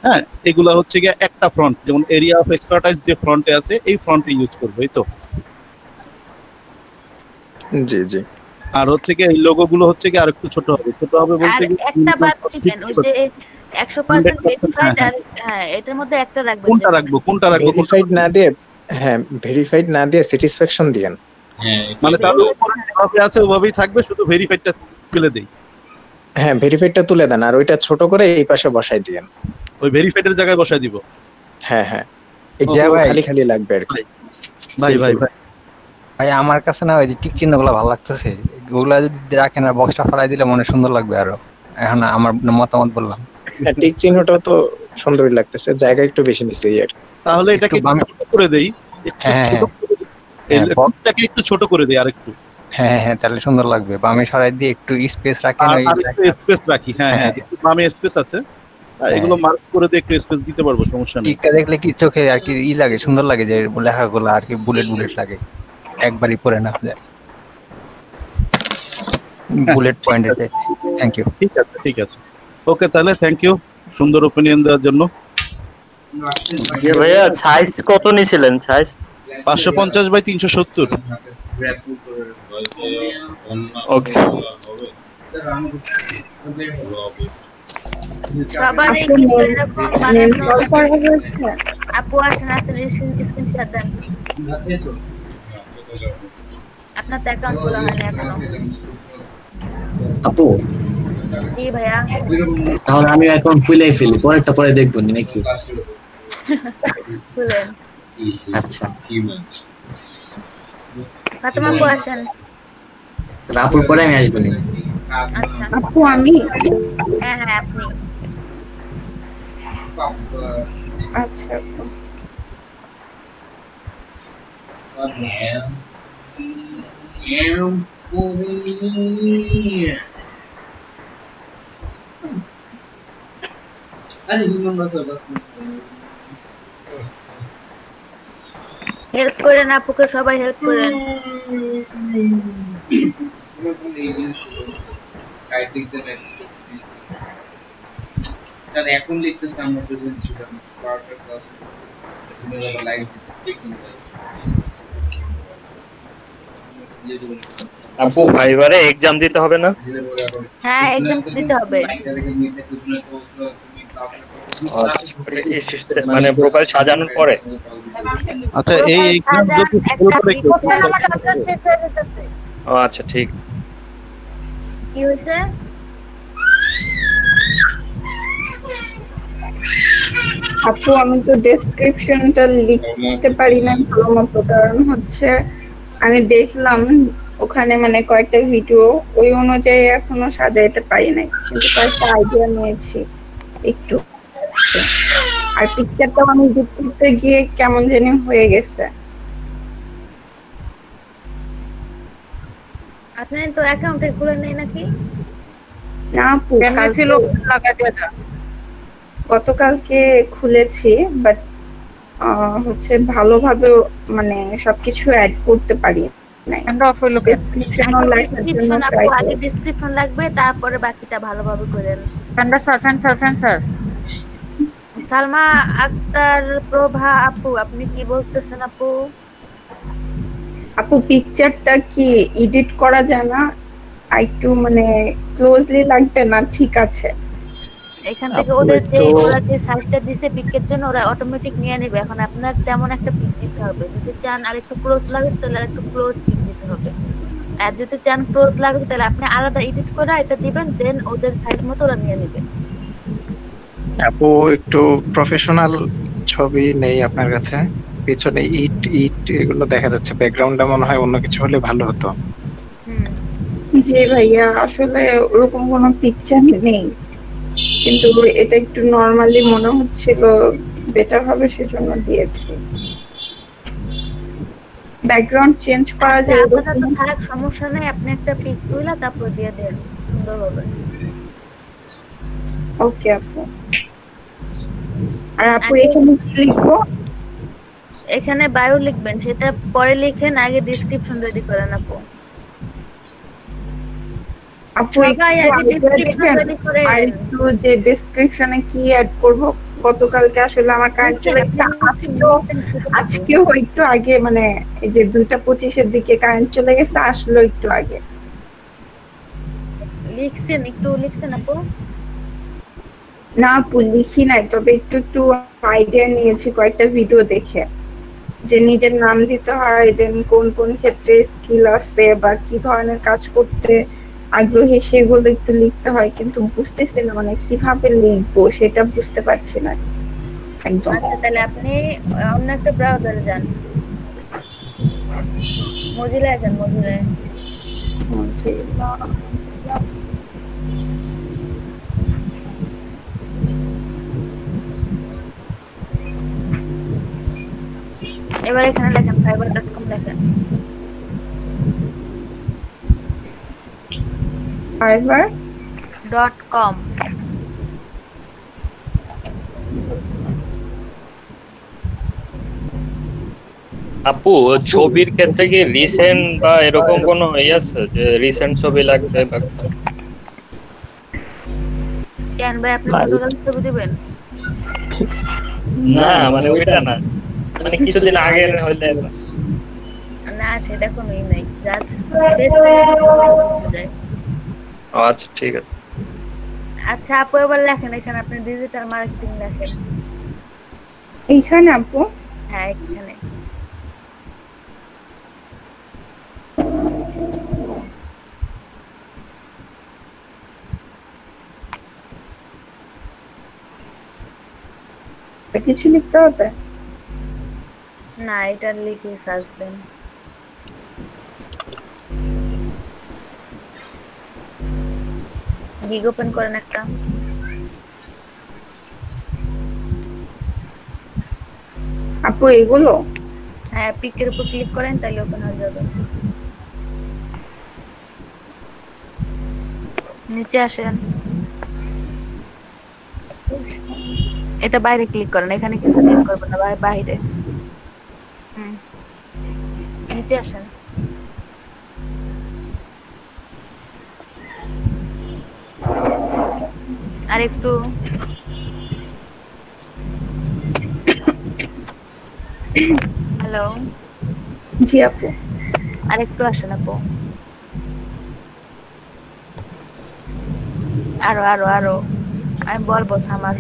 Speaker 1: হ্যাঁ এগুলা হচ্ছে কি একটা ফ্রন্ট, যেমন এরিয়া অফ এক্সপার্টাইজ যে ফ্রন্টে আছে এই ফ্রন্টে ইউজ করবে, এই তো।
Speaker 5: জি জি।
Speaker 1: আর হচ্ছে কি এই লোগো গুলো হচ্ছে কি আরেকটু ছোট হবে বলতে কি
Speaker 2: একটা বাদ দিবেন, ওই যে 100% ভেরিফাইড, আর হ্যাঁ এটার মধ্যে একটা রাখবেন।
Speaker 1: কোনটা রাখবো
Speaker 5: ভেরিফাইড না দিয়ে, হ্যাঁ ভেরিফাইড না দিয়ে স্যাটিসফ্যাকশন দিয়েন।
Speaker 7: হ্যাঁ
Speaker 1: মানে তাহলে উপরে যেভাবে আছে ওভাবেই থাকবে, শুধু ভেরিফাইডটা তুলে দেই।
Speaker 5: হ্যাঁ ভেরিফাইডটা তুলে দেন আর ওইটা ছোট করে এই পাশে বসাই দিয়েন।
Speaker 1: ওই ভেরিফাইডের জায়গায় বসাই দিব।
Speaker 5: হ্যাঁ হ্যাঁ, একটু খালি খালি লাগবে আর কি।
Speaker 1: ভাই ভাই ভাই
Speaker 6: ভাই আমার কাছে না ওই যে টিক চিহ্নগুলো ভালো লাগতেছে, ওগুলা যদি রাখেন আর বক্সটা ফলাই দিলে মনে সুন্দর লাগবে আরো। এখন আমার মতামত বললাম।
Speaker 5: হ্যাঁ টিক চিহ্নটাও তো সুন্দরই লাগতেছে, জায়গা একটু বেশি নিছে এই আর কি।
Speaker 1: তাহলে এটাকে ছোট করে দেই, এটাকে একটু ছোট করে দেই আরেকটু।
Speaker 6: হ্যাঁ হ্যাঁ তাহলে সুন্দর লাগবে। বামে সরাই দিয়ে একটু স্পেস রাখেন, ওই
Speaker 1: স্পেস রাখি। হ্যাঁ হ্যাঁ একটু বামে স্পেস আছে, এগুলো মার্ক করে দিয়ে একটু স্পেস দিতে পারবো, সমস্যা নেই।
Speaker 6: টিকটা দেখলে কি চোখে আর কি লাগে, সুন্দর লাগে, যে লেখাগুলো আর কি বুলেট বুলেট লাগে, একবারই পড়ে না যায় বুলেট পয়েন্টে। Thank you.
Speaker 1: ঠিক আছে ওকে, তাহলে থ্যাংক ইউ সুন্দর ওপিনিয়ন দেওয়ার জন্য।
Speaker 9: ভাইয়া সাইজ কত নিয়েছিলেন? Size
Speaker 1: 550 by 370।
Speaker 9: ওকে
Speaker 2: সবার এই কিন্তু এরকম বানানো করা হয়েছে। আপু আসেন আসেন স্ক্রিনশট দেন। আপনার তো অ্যাকাউন্ট খোলা হয়নি এখনো।
Speaker 13: আপু
Speaker 2: জি ভাইয়া,
Speaker 13: তাহলে আমি অ্যাকাউন্ট খুলেই ফেলি, পরেরটা পরে দেখবো নাকি?
Speaker 2: খুলেন।
Speaker 13: আচ্ছা
Speaker 2: ফাতেমা আপু আসেন।
Speaker 13: আপুর পরে আমি আসবো না।
Speaker 2: আচ্ছা
Speaker 3: আপু আমি?
Speaker 2: হ্যাঁ হ্যাঁ আপনি।
Speaker 3: আচ্ছা আপু।
Speaker 2: হেল্প করেন আপুকে, সবাই হেল্প করেন।
Speaker 14: এখন লিখতেছে আমরা প্রেজেন্ট ছিলাম বারোটার ক্লাসে লাইভ
Speaker 9: আপু ফাইবারে এক্সাম দিতে হবে না?
Speaker 2: হ্যাঁ এক্সাম দিতে হবে।
Speaker 9: মানে প্রোফাইল সাজানোর পরে?
Speaker 1: আচ্ছা এই এক্সাম যদি ফুল করে কেউ,
Speaker 9: ও আচ্ছা ঠিক।
Speaker 2: কি হইছে?
Speaker 3: আপু আমি তো ডেসক্রিপশনটা লিখতে পারি না ভালো মতো, কারণ হচ্ছে আমি দেখলাম ওখানে মানে কয়েকটা ভিডিও, ওই অনুযায়ী এখনো সাজাইতে পারি নাই, কিন্তু কয়েকটা আইডিয়া নিয়েছি একটু। আর পিকচারটাও আমি এডিট করতে গিয়ে কেমন জানি হয়ে গেছে।
Speaker 2: আপনি তো অ্যাকাউন্টে খুলে নেই নাকি?
Speaker 3: না আপু, গতকালকে খুলেছি, বাট হচ্ছে ভালোভাবে মানে সবকিছু অ্যাড করতে পারি নাই।
Speaker 2: আগে ডেসক্রিপশন লাগবে, তারপরে বাকিটা ভালোভাবে করেন। সালমা আক্তার প্রভা আপু, আপনি কি বলতেছেন আপু?
Speaker 3: আপু পিকচারটা কি এডিট করা যায় না? একটু মানে ক্লোজলি লাগবে না? ঠিক আছে,
Speaker 2: এখান থেকে ওদের যে ওরা যে সাইজটা দিছে পিকের জন্য ওরা অটোমেটিক নিয়ে নেবে। এখন আপনার তেমন একটা পিক দিতে হবে, যদি চান আর একটু ক্লোজ লাগে তাহলে আর একটু ক্লোজ পিক দিতে হবে, আর যদি চান ক্লোজ লাগবে তাহলে আপনি আলাদা এডিট করে এটা দিবেন, দেন ওদের সাইজ মতো ওরা নিয়ে নেবে।
Speaker 5: আপু একটু প্রফেশনাল ছবি নেই আপনার কাছে? পিছনে ইট ইট এগুলো দেখা যাচ্ছে, ব্যাকগ্রাউন্ডটা মনে হয় অন্য কিছু হলে ভালো হতো।
Speaker 3: জি ভাইয়া, আসলে ওরকম কোনো পিকচার নেই, কিন্তু এটা একটু নরমালি মনে হচ্ছিল বেটার হবে, সেজন্য দিয়েছি। ব্যাকগ্রাউন্ড চেঞ্জ করা যায়?
Speaker 2: থাক, সমস্যা নেই, আপনি একটা পিক তুলে তারপর দিয়ে দেন, সুন্দর হবে।
Speaker 3: ওকে আপু। আর আপু এখানে কি লিখবো?
Speaker 2: এখানে বায়ো লিখবেন, সেটা পরে লিখেন, আগে ডেসক্রিপশন রেডি করেন আপু।
Speaker 3: আপু
Speaker 2: সবাই আগে ডেসক্রিপশন রেডি করেন।
Speaker 3: আর একটু যে ডেসক্রিপশনে কি অ্যাড করব, গতকালকে আসলে আমার কারেন্ট চলে গেছে, আজকেও একটু আগে, মানে এই যে 2:25 দিকে কারেন্ট চলে গেছে, আসলো একটু আগে।
Speaker 2: লিখছেন, একটু লিখছেন আপু?
Speaker 3: না আপু লিখি নাই, তবে একটু একটু আইডিয়া নিয়েছি কয়েকটা ভিডিও দেখে, যে নিজের নাম দিতে হয়, দেন কোন কোন ক্ষেত্রে স্কিল আছে বা কি ধরনের কাজ করতে আগ্রহী সেগুলো একটু লিখতে হয়, কিন্তু বুঝতেছি না মানে কিভাবে লিখবো সেটা বুঝতে পারছি না একদম।
Speaker 2: আচ্ছা তাহলে আপনি অন্য একটা ব্রাউজারে যান, মজিলায় যান, মজিলায়। এবার এখানে লেখেন fiverr.com লেখেন। fiverr.com।
Speaker 9: আপু ছবির ক্ষেত্রে কি রিসেন্ট বা এরকম কোনো আছে যে রিসেন্ট ছবি লাগবে বা
Speaker 2: কেন ভাই আপনি গতকাল ছবি দিবেন?
Speaker 9: না মানে ওইটা না, মানে কিছুদিন আগে হইলে
Speaker 2: না সেটা কোনোই নাই, জাস্ট
Speaker 9: আচ্ছা ঠিক আছে।
Speaker 2: আচ্ছা আপু এবার লেখেন, এখানে আপনি ডিজিটাল মার্কেটিং লেখেন।
Speaker 3: এইখানে আপু?
Speaker 2: হ্যাঁ এখানে।
Speaker 3: কিছু লিখতে হবে
Speaker 2: না, এটা লিখে সার্চ দেন। গিগ ওপেন করেন একটা।
Speaker 3: আপু এগুলো?
Speaker 2: হ্যাঁ পিকের উপর ক্লিক করেন, তাহলে ওপেন হয়ে যাবে। নিচে আসেন, এটা বাইরে ক্লিক করেন, এখানে কিছু ক্লিক করবেন না, বাইরে। নিচে আসেন, আর একটু হ্যালো।
Speaker 3: জি আপু।
Speaker 2: আর একটু আসেন আপু, আরো আরো আরো, আমি বলবো আমার।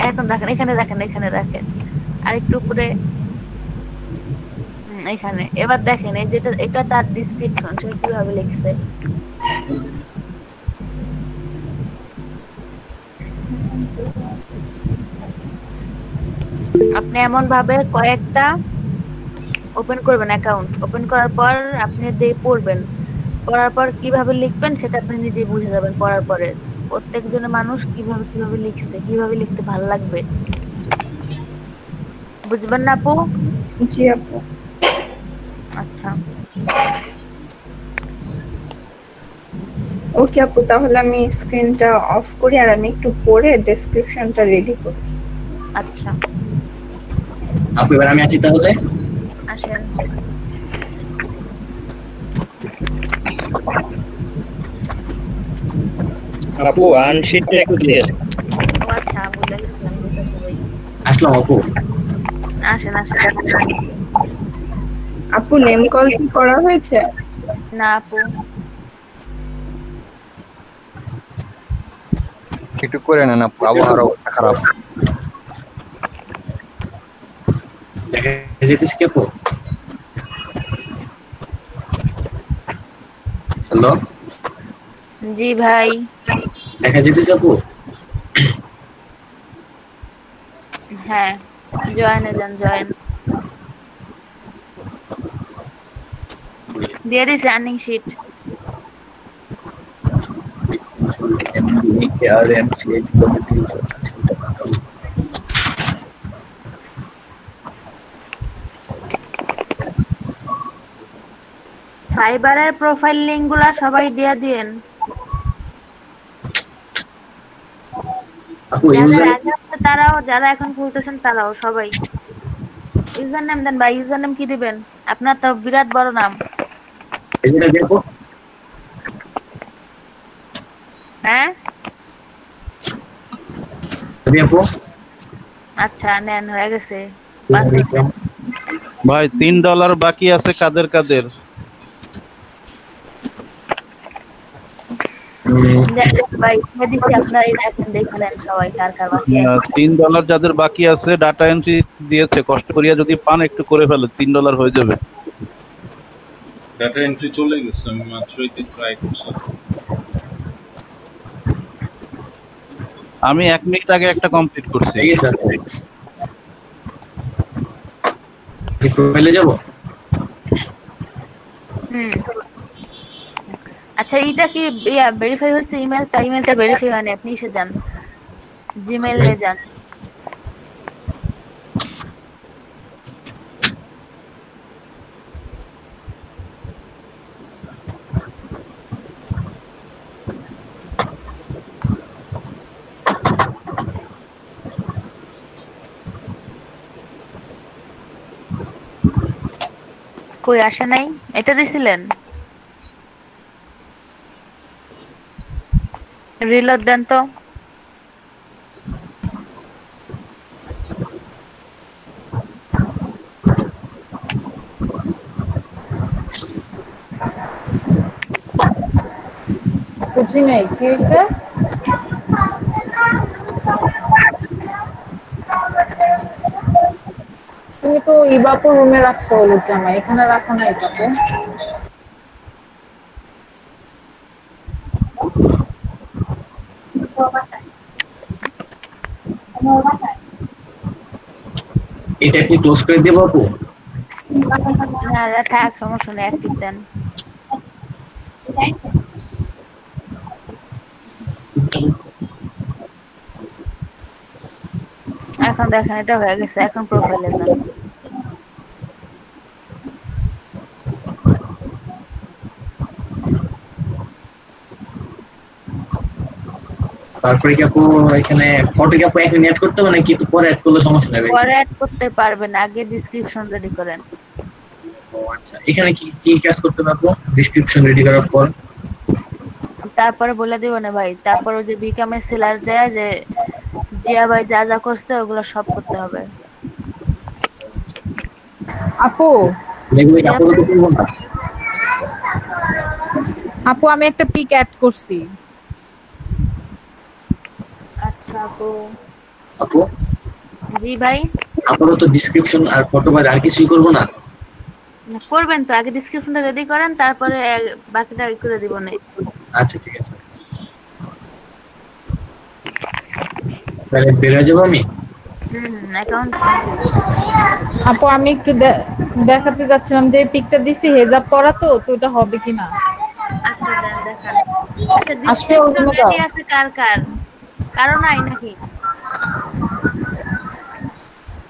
Speaker 2: এখন রাখেন, এখানে রাখেন, এখানে রাখেন, আর একটু উপরে, এখানে। এবার দেখেন এই যেটা, এটা তার ডেসক্রিপশন, সে কিভাবে লিখছে। আপনি এমন ভাবে কয়েকটা ওপেন করবেন অ্যাকাউন্ট, ওপেন করার পর আপনি দিয়ে পড়বেন, পড়ার পর কিভাবে লিখবেন সেটা আপনি নিজেই বুঝে যাবেন পড়ার পরে। প্রত্যেকজনের মানুষ কিভাবে কিভাবে লিখছে, কিভাবে লিখতে ভালো লাগবে, বুঝবেন না আপু?
Speaker 3: জি আপু।
Speaker 2: আচ্ছা
Speaker 3: ওকে আপু, তাহলে আমি স্ক্রিনটা অফ করি আর আমি একটু পড়ে ডেসক্রিপশনটা রেডি করি।
Speaker 2: আচ্ছা
Speaker 13: আপু এবার আমি আসি তাহলে।
Speaker 2: আসেন।
Speaker 9: আপু আনশিটটা একটু দিয়ে
Speaker 2: আচ্ছা বুঝে গেছিলাম,
Speaker 13: আসলাম আপু।
Speaker 2: আসেন আসেন।
Speaker 3: আপু নেম কল কি করা হয়েছে?
Speaker 2: না আপু।
Speaker 6: একটু করে নেন আপু, আবহাওয়ার অবস্থা খারাপ।
Speaker 13: যেতেছি কি আপু? হ্যালো
Speaker 2: জি ভাই।
Speaker 13: দেখা যেতেছে আপু?
Speaker 2: হ্যাঁ জয়েনে যান, জয়েন দিয়ে দিছে আর্নিং শিট। ফাইবারের প্রোফাইল লিংক গুলা সবাই দিয়ে দিন।
Speaker 3: জি আপু।
Speaker 2: আর একটু উপরে স্ক্রল করেন, স্ক্রল করে নিচে আসেন, নিচে আসেন।
Speaker 3: ফাইবারের প্রোফাইল লিংক গুলা সবাই দিয়ে দিয়েন।
Speaker 2: ফাইবারের প্রোফাইল লিংক গুলা সবাই দিয়ে দিন।
Speaker 13: আপু
Speaker 2: যাদের
Speaker 13: ইউজার
Speaker 2: আগে আছে তারাও, যারা এখন খুলতেছেন তারাও সবাই। ইউজার নেম দেন ভাই, ইউজার নেম কি দিবেন? আপনার তো বিরাট বড় নাম।
Speaker 13: এটা দেখো
Speaker 2: হ্যাঁ
Speaker 13: আপু
Speaker 2: আচ্ছা নেন, হয়ে গেছে।
Speaker 1: ভাই $3 বাকি আছে কাদের কাদের?
Speaker 2: ভাই দিচ্ছি, আপনারা দেখেন, দেখে নেন সবাই কার কার বাকি আছে।
Speaker 1: $3 যাদের বাকি আছে ডাটা এন্ট্রি দিয়েছে, কষ্ট করিয়া যদি পান একটু করে ফেলে, $3 হয়ে যাবে।
Speaker 7: ডাটা এন্ট্রি চলে গেছে, আমি মাত্রই ট্রাই করছি।
Speaker 1: আমি 1 মিনিট আগে একটা কমপ্লিট করছি।
Speaker 13: এই স্যার কি প্রোফাইলে যাব?
Speaker 2: আচ্ছা এটা কি ভেরিফাই হচ্ছে? ইমেলটা ভেরিফাই হয়নি, আপনি এসে যান জিমেইলে যান। কই আসে নাই? এটা দিছিলেন? রিলোড দেন তো।
Speaker 8: বুঝি নাই কি হয়েছে। তুমি তো ইবাপুর রুমে রাখছো হলুদ জামা, এখানে রাখো না এটাকে।
Speaker 13: এটা কি ক্লোজ করে দেব আপু?
Speaker 2: না থাক, সমস্যা নেই, অ্যাক্টিভ দেন। এখন দেখেন এটা হয়ে গেছে, এখন প্রোফাইলে যান।
Speaker 13: তারপরে কি আপু এখানে ফটো কি আপু এখানে অ্যাড করতে হবে নাকি একটু পরে অ্যাড করলে সমস্যা নেই?
Speaker 2: পরে অ্যাড করতে পারবেন, আগে ডেসক্রিপশন রেডি করেন।
Speaker 13: ও আচ্ছা, এখানে কি কি কাজ করতে হবে আপু ডেসক্রিপশন রেডি করার পর?
Speaker 2: তারপরে বলে দিব না ভাই, তারপর ওই যে বিকামে সেলার দেয় যে জিয়া ভাই যা যা করছে ওগুলো সব করতে হবে।
Speaker 8: আপু আপু আমি একটা পিক অ্যাড করছি।
Speaker 2: আচ্ছা আপু।
Speaker 13: আপু
Speaker 2: জি ভাই
Speaker 13: আপনারা তো ডেসক্রিপশন আর ফটো বাদ আর কিছুই করব না?
Speaker 2: করবেন তো, আগে ডেসক্রিপশনটা রেডি করেন, তারপরে বাকিটা করে দিব না।
Speaker 13: আচ্ছা ঠিক আছে, তাহলে বের হয়ে যাবো আমি।
Speaker 2: অ্যাকাউন্ট
Speaker 8: আপু আমি একটু দেখাতে যাচ্ছিলাম যে পিকটা দিছি হেজাব পরা, তো ওটা হবে কিনা।
Speaker 2: আচ্ছা দেন দেখান। আচ্ছা
Speaker 8: আসলে ওর রুমে যাও।
Speaker 2: রেডি আছে কার কার? কারো নাই নাকি?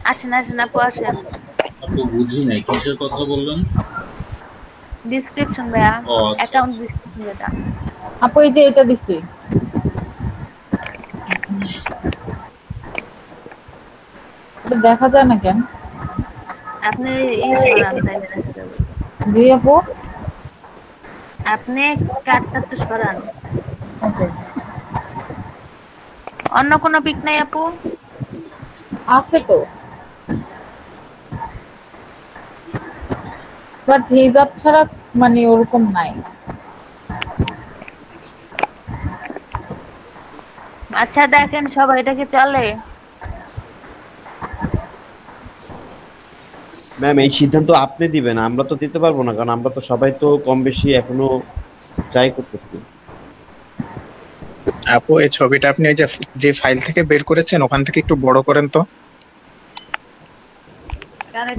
Speaker 2: আসেন আসেন আপু আসেন।
Speaker 7: আপু বুঝি নাই কিসের কথা বললেন?
Speaker 2: ডেসক্রিপশন ভাইয়া, অ্যাকাউন্ট ডেসক্রিপশন যেটা।
Speaker 8: আপু এই যে এটা দিছি। এটা দেখা যায় না কেন?
Speaker 2: আপনি সরান তাইলে দেখা যাবে।
Speaker 8: জি আপু
Speaker 2: আপনি কার্ডটা একটু সরান।
Speaker 8: ওকে।
Speaker 2: অন্য কোনো পিক নাই আপু?
Speaker 8: আছে তো, বাট হিজাব ছাড়া মানে ওরকম নাই।
Speaker 2: আচ্ছা দেখেন সবাই, এটা কি চলে?
Speaker 15: ম্যাম এই সিদ্ধান্ত আপনি দিবেন, আমরা তো দিতে পারবো না, কারণ আমরা তো সবাই তো কম বেশি এখনো ট্রাই করতেছি।
Speaker 12: আপু এই ছবিটা আপনি ওই যে ফাইল থেকে বের করেছেন ওখান থেকে একটু বড় করেন তো,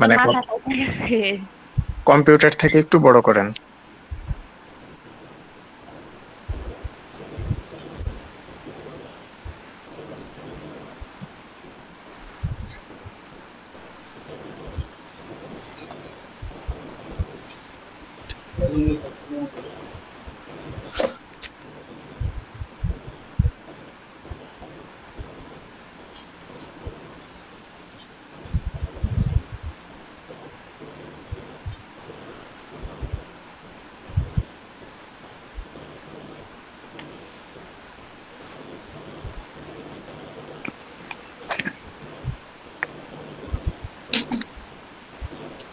Speaker 12: মানে কম্পিউটার থেকে একটু বড় করেন।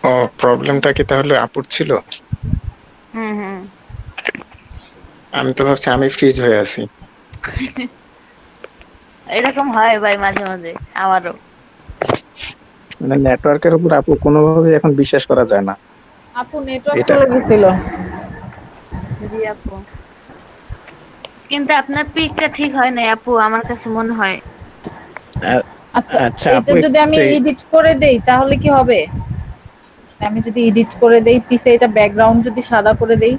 Speaker 12: ও প্রবলেমটা কি তাহলে আপুর ছিল?
Speaker 2: হুম
Speaker 12: আমি তো ভাবছি আমি ফ্রিজ হয়ে আছি।
Speaker 2: এরকম হয় ভাই মাঝে মাঝে আমারও।
Speaker 5: মানে নেটওয়ার্কের উপর আপু কোনোভাবে এখন বিশ্বাস করা যায় না।
Speaker 8: আপু নেটওয়ার্ক চলে গেছিল।
Speaker 2: জি আপু, কিন্তু আপনার পিকটা ঠিক হয় না আপু, আমার কাছে মনে হয়।
Speaker 8: আচ্ছা এটা যদি আমি এডিট করে দেই তাহলে কি হবে? আমি যদি এডিট করে দেই পিছে এটা ব্যাকগ্রাউন্ড যদি সাদা করে দেই।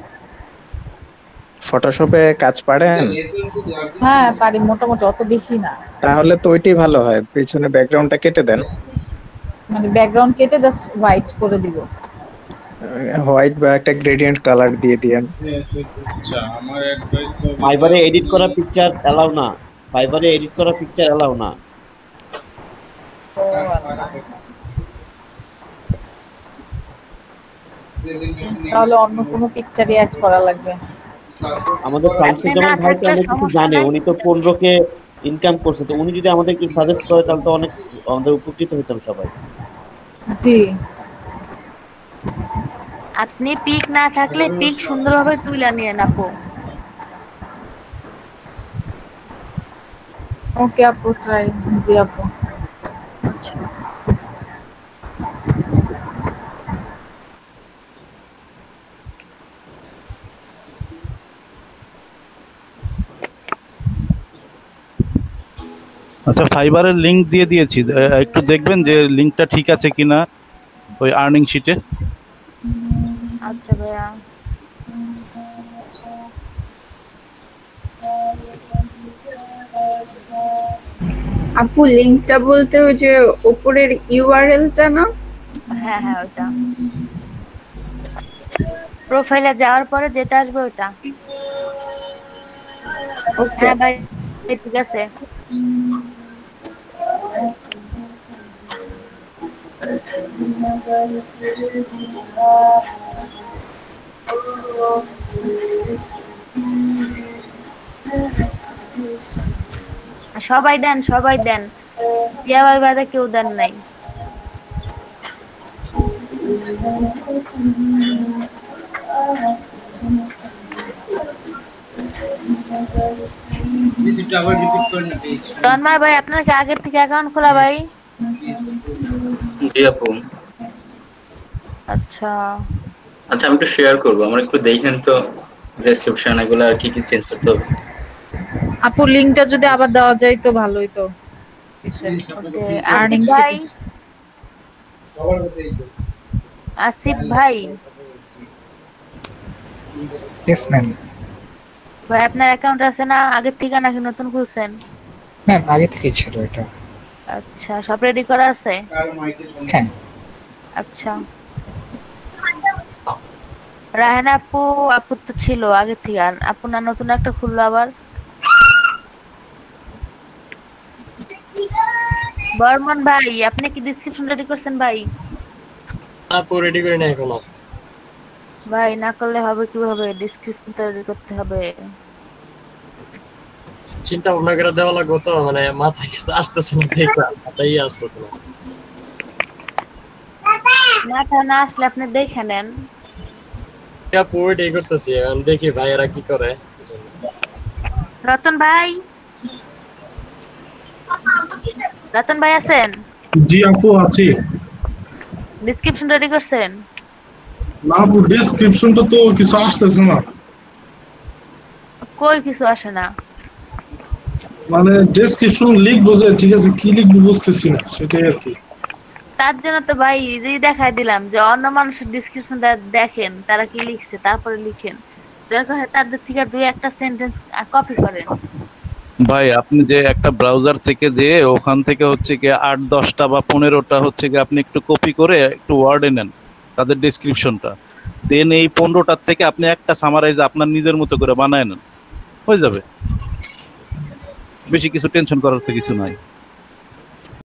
Speaker 5: ফটোশপে কাজ পারেন?
Speaker 8: হ্যাঁ পারি, মোটামুটি অত বেশি না।
Speaker 5: তাহলে তো ওইটাই ভালো হয়, পিছনে ব্যাকগ্রাউন্ডটা কেটে দেন।
Speaker 8: মানে ব্যাকগ্রাউন্ড কেটে জাস্ট হোয়াইট করে দিব।
Speaker 5: হোয়াইট বা একটা গ্রেডিয়েন্ট কালার দিয়ে দিয়েন।
Speaker 7: আচ্ছা আমার অ্যাডভাইস হবে
Speaker 15: ফাইবারে এডিট করা পিকচার এলাও না, ফাইবারে এডিট করা পিকচার এলাও না।
Speaker 8: তাহলে অন্য কোনো পিকচারই অ্যাড করা লাগবে।
Speaker 15: আমাদের শামসুজ্জামান ভাই তো অনেক কিছু জানে, উনি তো 15কে ইনকাম করছে, তো উনি যদি আমাদের কিছু সাজেস্ট করে তাহলে তো অনেক আমাদের উপকৃত হতাম সবাই।
Speaker 8: জি
Speaker 2: আপনি পিক না থাকলে পিক সুন্দরভাবে তুলে নিয়ে আপু।
Speaker 8: ওকে আপু, ট্রাই। জি আপু।
Speaker 1: আচ্ছা ফাইবারের লিংক দিয়ে দিয়েছি, একটু দেখবেন যে লিংকটা ঠিক আছে কিনা ওই আর্নিং শিটে।
Speaker 2: আচ্ছা ভাইয়া।
Speaker 3: আপু লিংকটা বলতে ওই যে উপরের ইউআরএলটা না?
Speaker 2: হ্যাঁ হ্যাঁ ওটা প্রোফাইলে যাওয়ার পরে যেটা আসবে ওটা। হ্যাঁ ভাই ঠিক আছে। সবাই দেন, সবাই দেন, ইয়া ভাই বাদে কেউ দেন নাই।
Speaker 14: ভিজিটটা আবার রিপিট করেন না পেজ।
Speaker 2: তন্ময় ভাই আপনার কি আগের থেকে অ্যাকাউন্ট খোলা ভাই?
Speaker 16: জি আপু।
Speaker 2: আচ্ছা
Speaker 16: আচ্ছা আমি একটু শেয়ার করবো, আমার একটু দেখেন তো ডেসক্রিপশন এগুলো আর কি কি চেঞ্জ করতে হবে।
Speaker 8: আপু লিংকটা যদি আবার দেওয়া যায় তো ভালোই তো। আর্নিং
Speaker 2: ভাই
Speaker 14: সবার কথাই বলছি।
Speaker 2: আসিফ ভাই।
Speaker 12: Yes ma'am.
Speaker 2: ভাই আপনার অ্যাকাউন্ট আছে না আগের থেকে নাকি নতুন খুলছেন?
Speaker 12: ম্যাম আগে থেকেই ছিল এটা।
Speaker 2: আচ্ছা সব রেডি করা আছে?
Speaker 12: হ্যাঁ।
Speaker 2: আচ্ছা রায়হান আপু, আপু তো ছিল আগে থেকে, আর আপু না নতুন একটা খুললো আবার। বর্মন ভাই আপনি কি ডেসক্রিপশন রেডি করছেন ভাই?
Speaker 9: আপু রেডি করে না এখনো
Speaker 2: ভাই, না করলে হবে কিভাবে? ডেসক্রিপশন তো রেডি করতে হবে।
Speaker 9: চিন্তা ভাবনা করে দেওয়া লাগবে তো, মানে মাথায় কিছু আসতেছে না, দেখলাম মাথায় আসতেছে না।
Speaker 2: মাথা না আসলে আপনি দেখে নেন।
Speaker 9: আপু রেডি করতেছি, এখন দেখি ভাইয়েরা কি করে।
Speaker 2: রতন ভাই, রতন ভাই আছেন?
Speaker 17: জি আপু আছি।
Speaker 2: ডেসক্রিপশন রেডি করছেন?
Speaker 17: না আপু ডেসক্রিপশনটা তো কিছু আসতেছে না।
Speaker 2: কই কিছু আসে না?
Speaker 17: মানে ডেসক্রিপশন লিখবো যে ঠিক আছে, কি লিখবো বুঝতেছি না, সেটাই আর কি।
Speaker 2: তার জন্য তো ভাই এই দেখাই দিলাম যে অন্য মানুষের ডেসক্রিপশন দেখেন তারা কি লিখছে, তারপরে লিখেন। দরকার হয় তাদের থেকে দুই একটা সেন্টেন্স কপি করেন।
Speaker 1: ভাই আপনি যে একটা ব্রাউজার থেকে যে ওখান থেকে হচ্ছে কি 8-10টা বা 15টা হচ্ছে কি আপনি একটু কপি করে একটু ওয়ার্ডে নেন তাদের ডেসক্রিপশনটা, দেন এই 15টার থেকে আপনি একটা সামারাইজ আপনার নিজের মতো করে বানায় নেন, হয়ে যাবে। বেশি কিছু টেনশন করার তো কিছু নাই।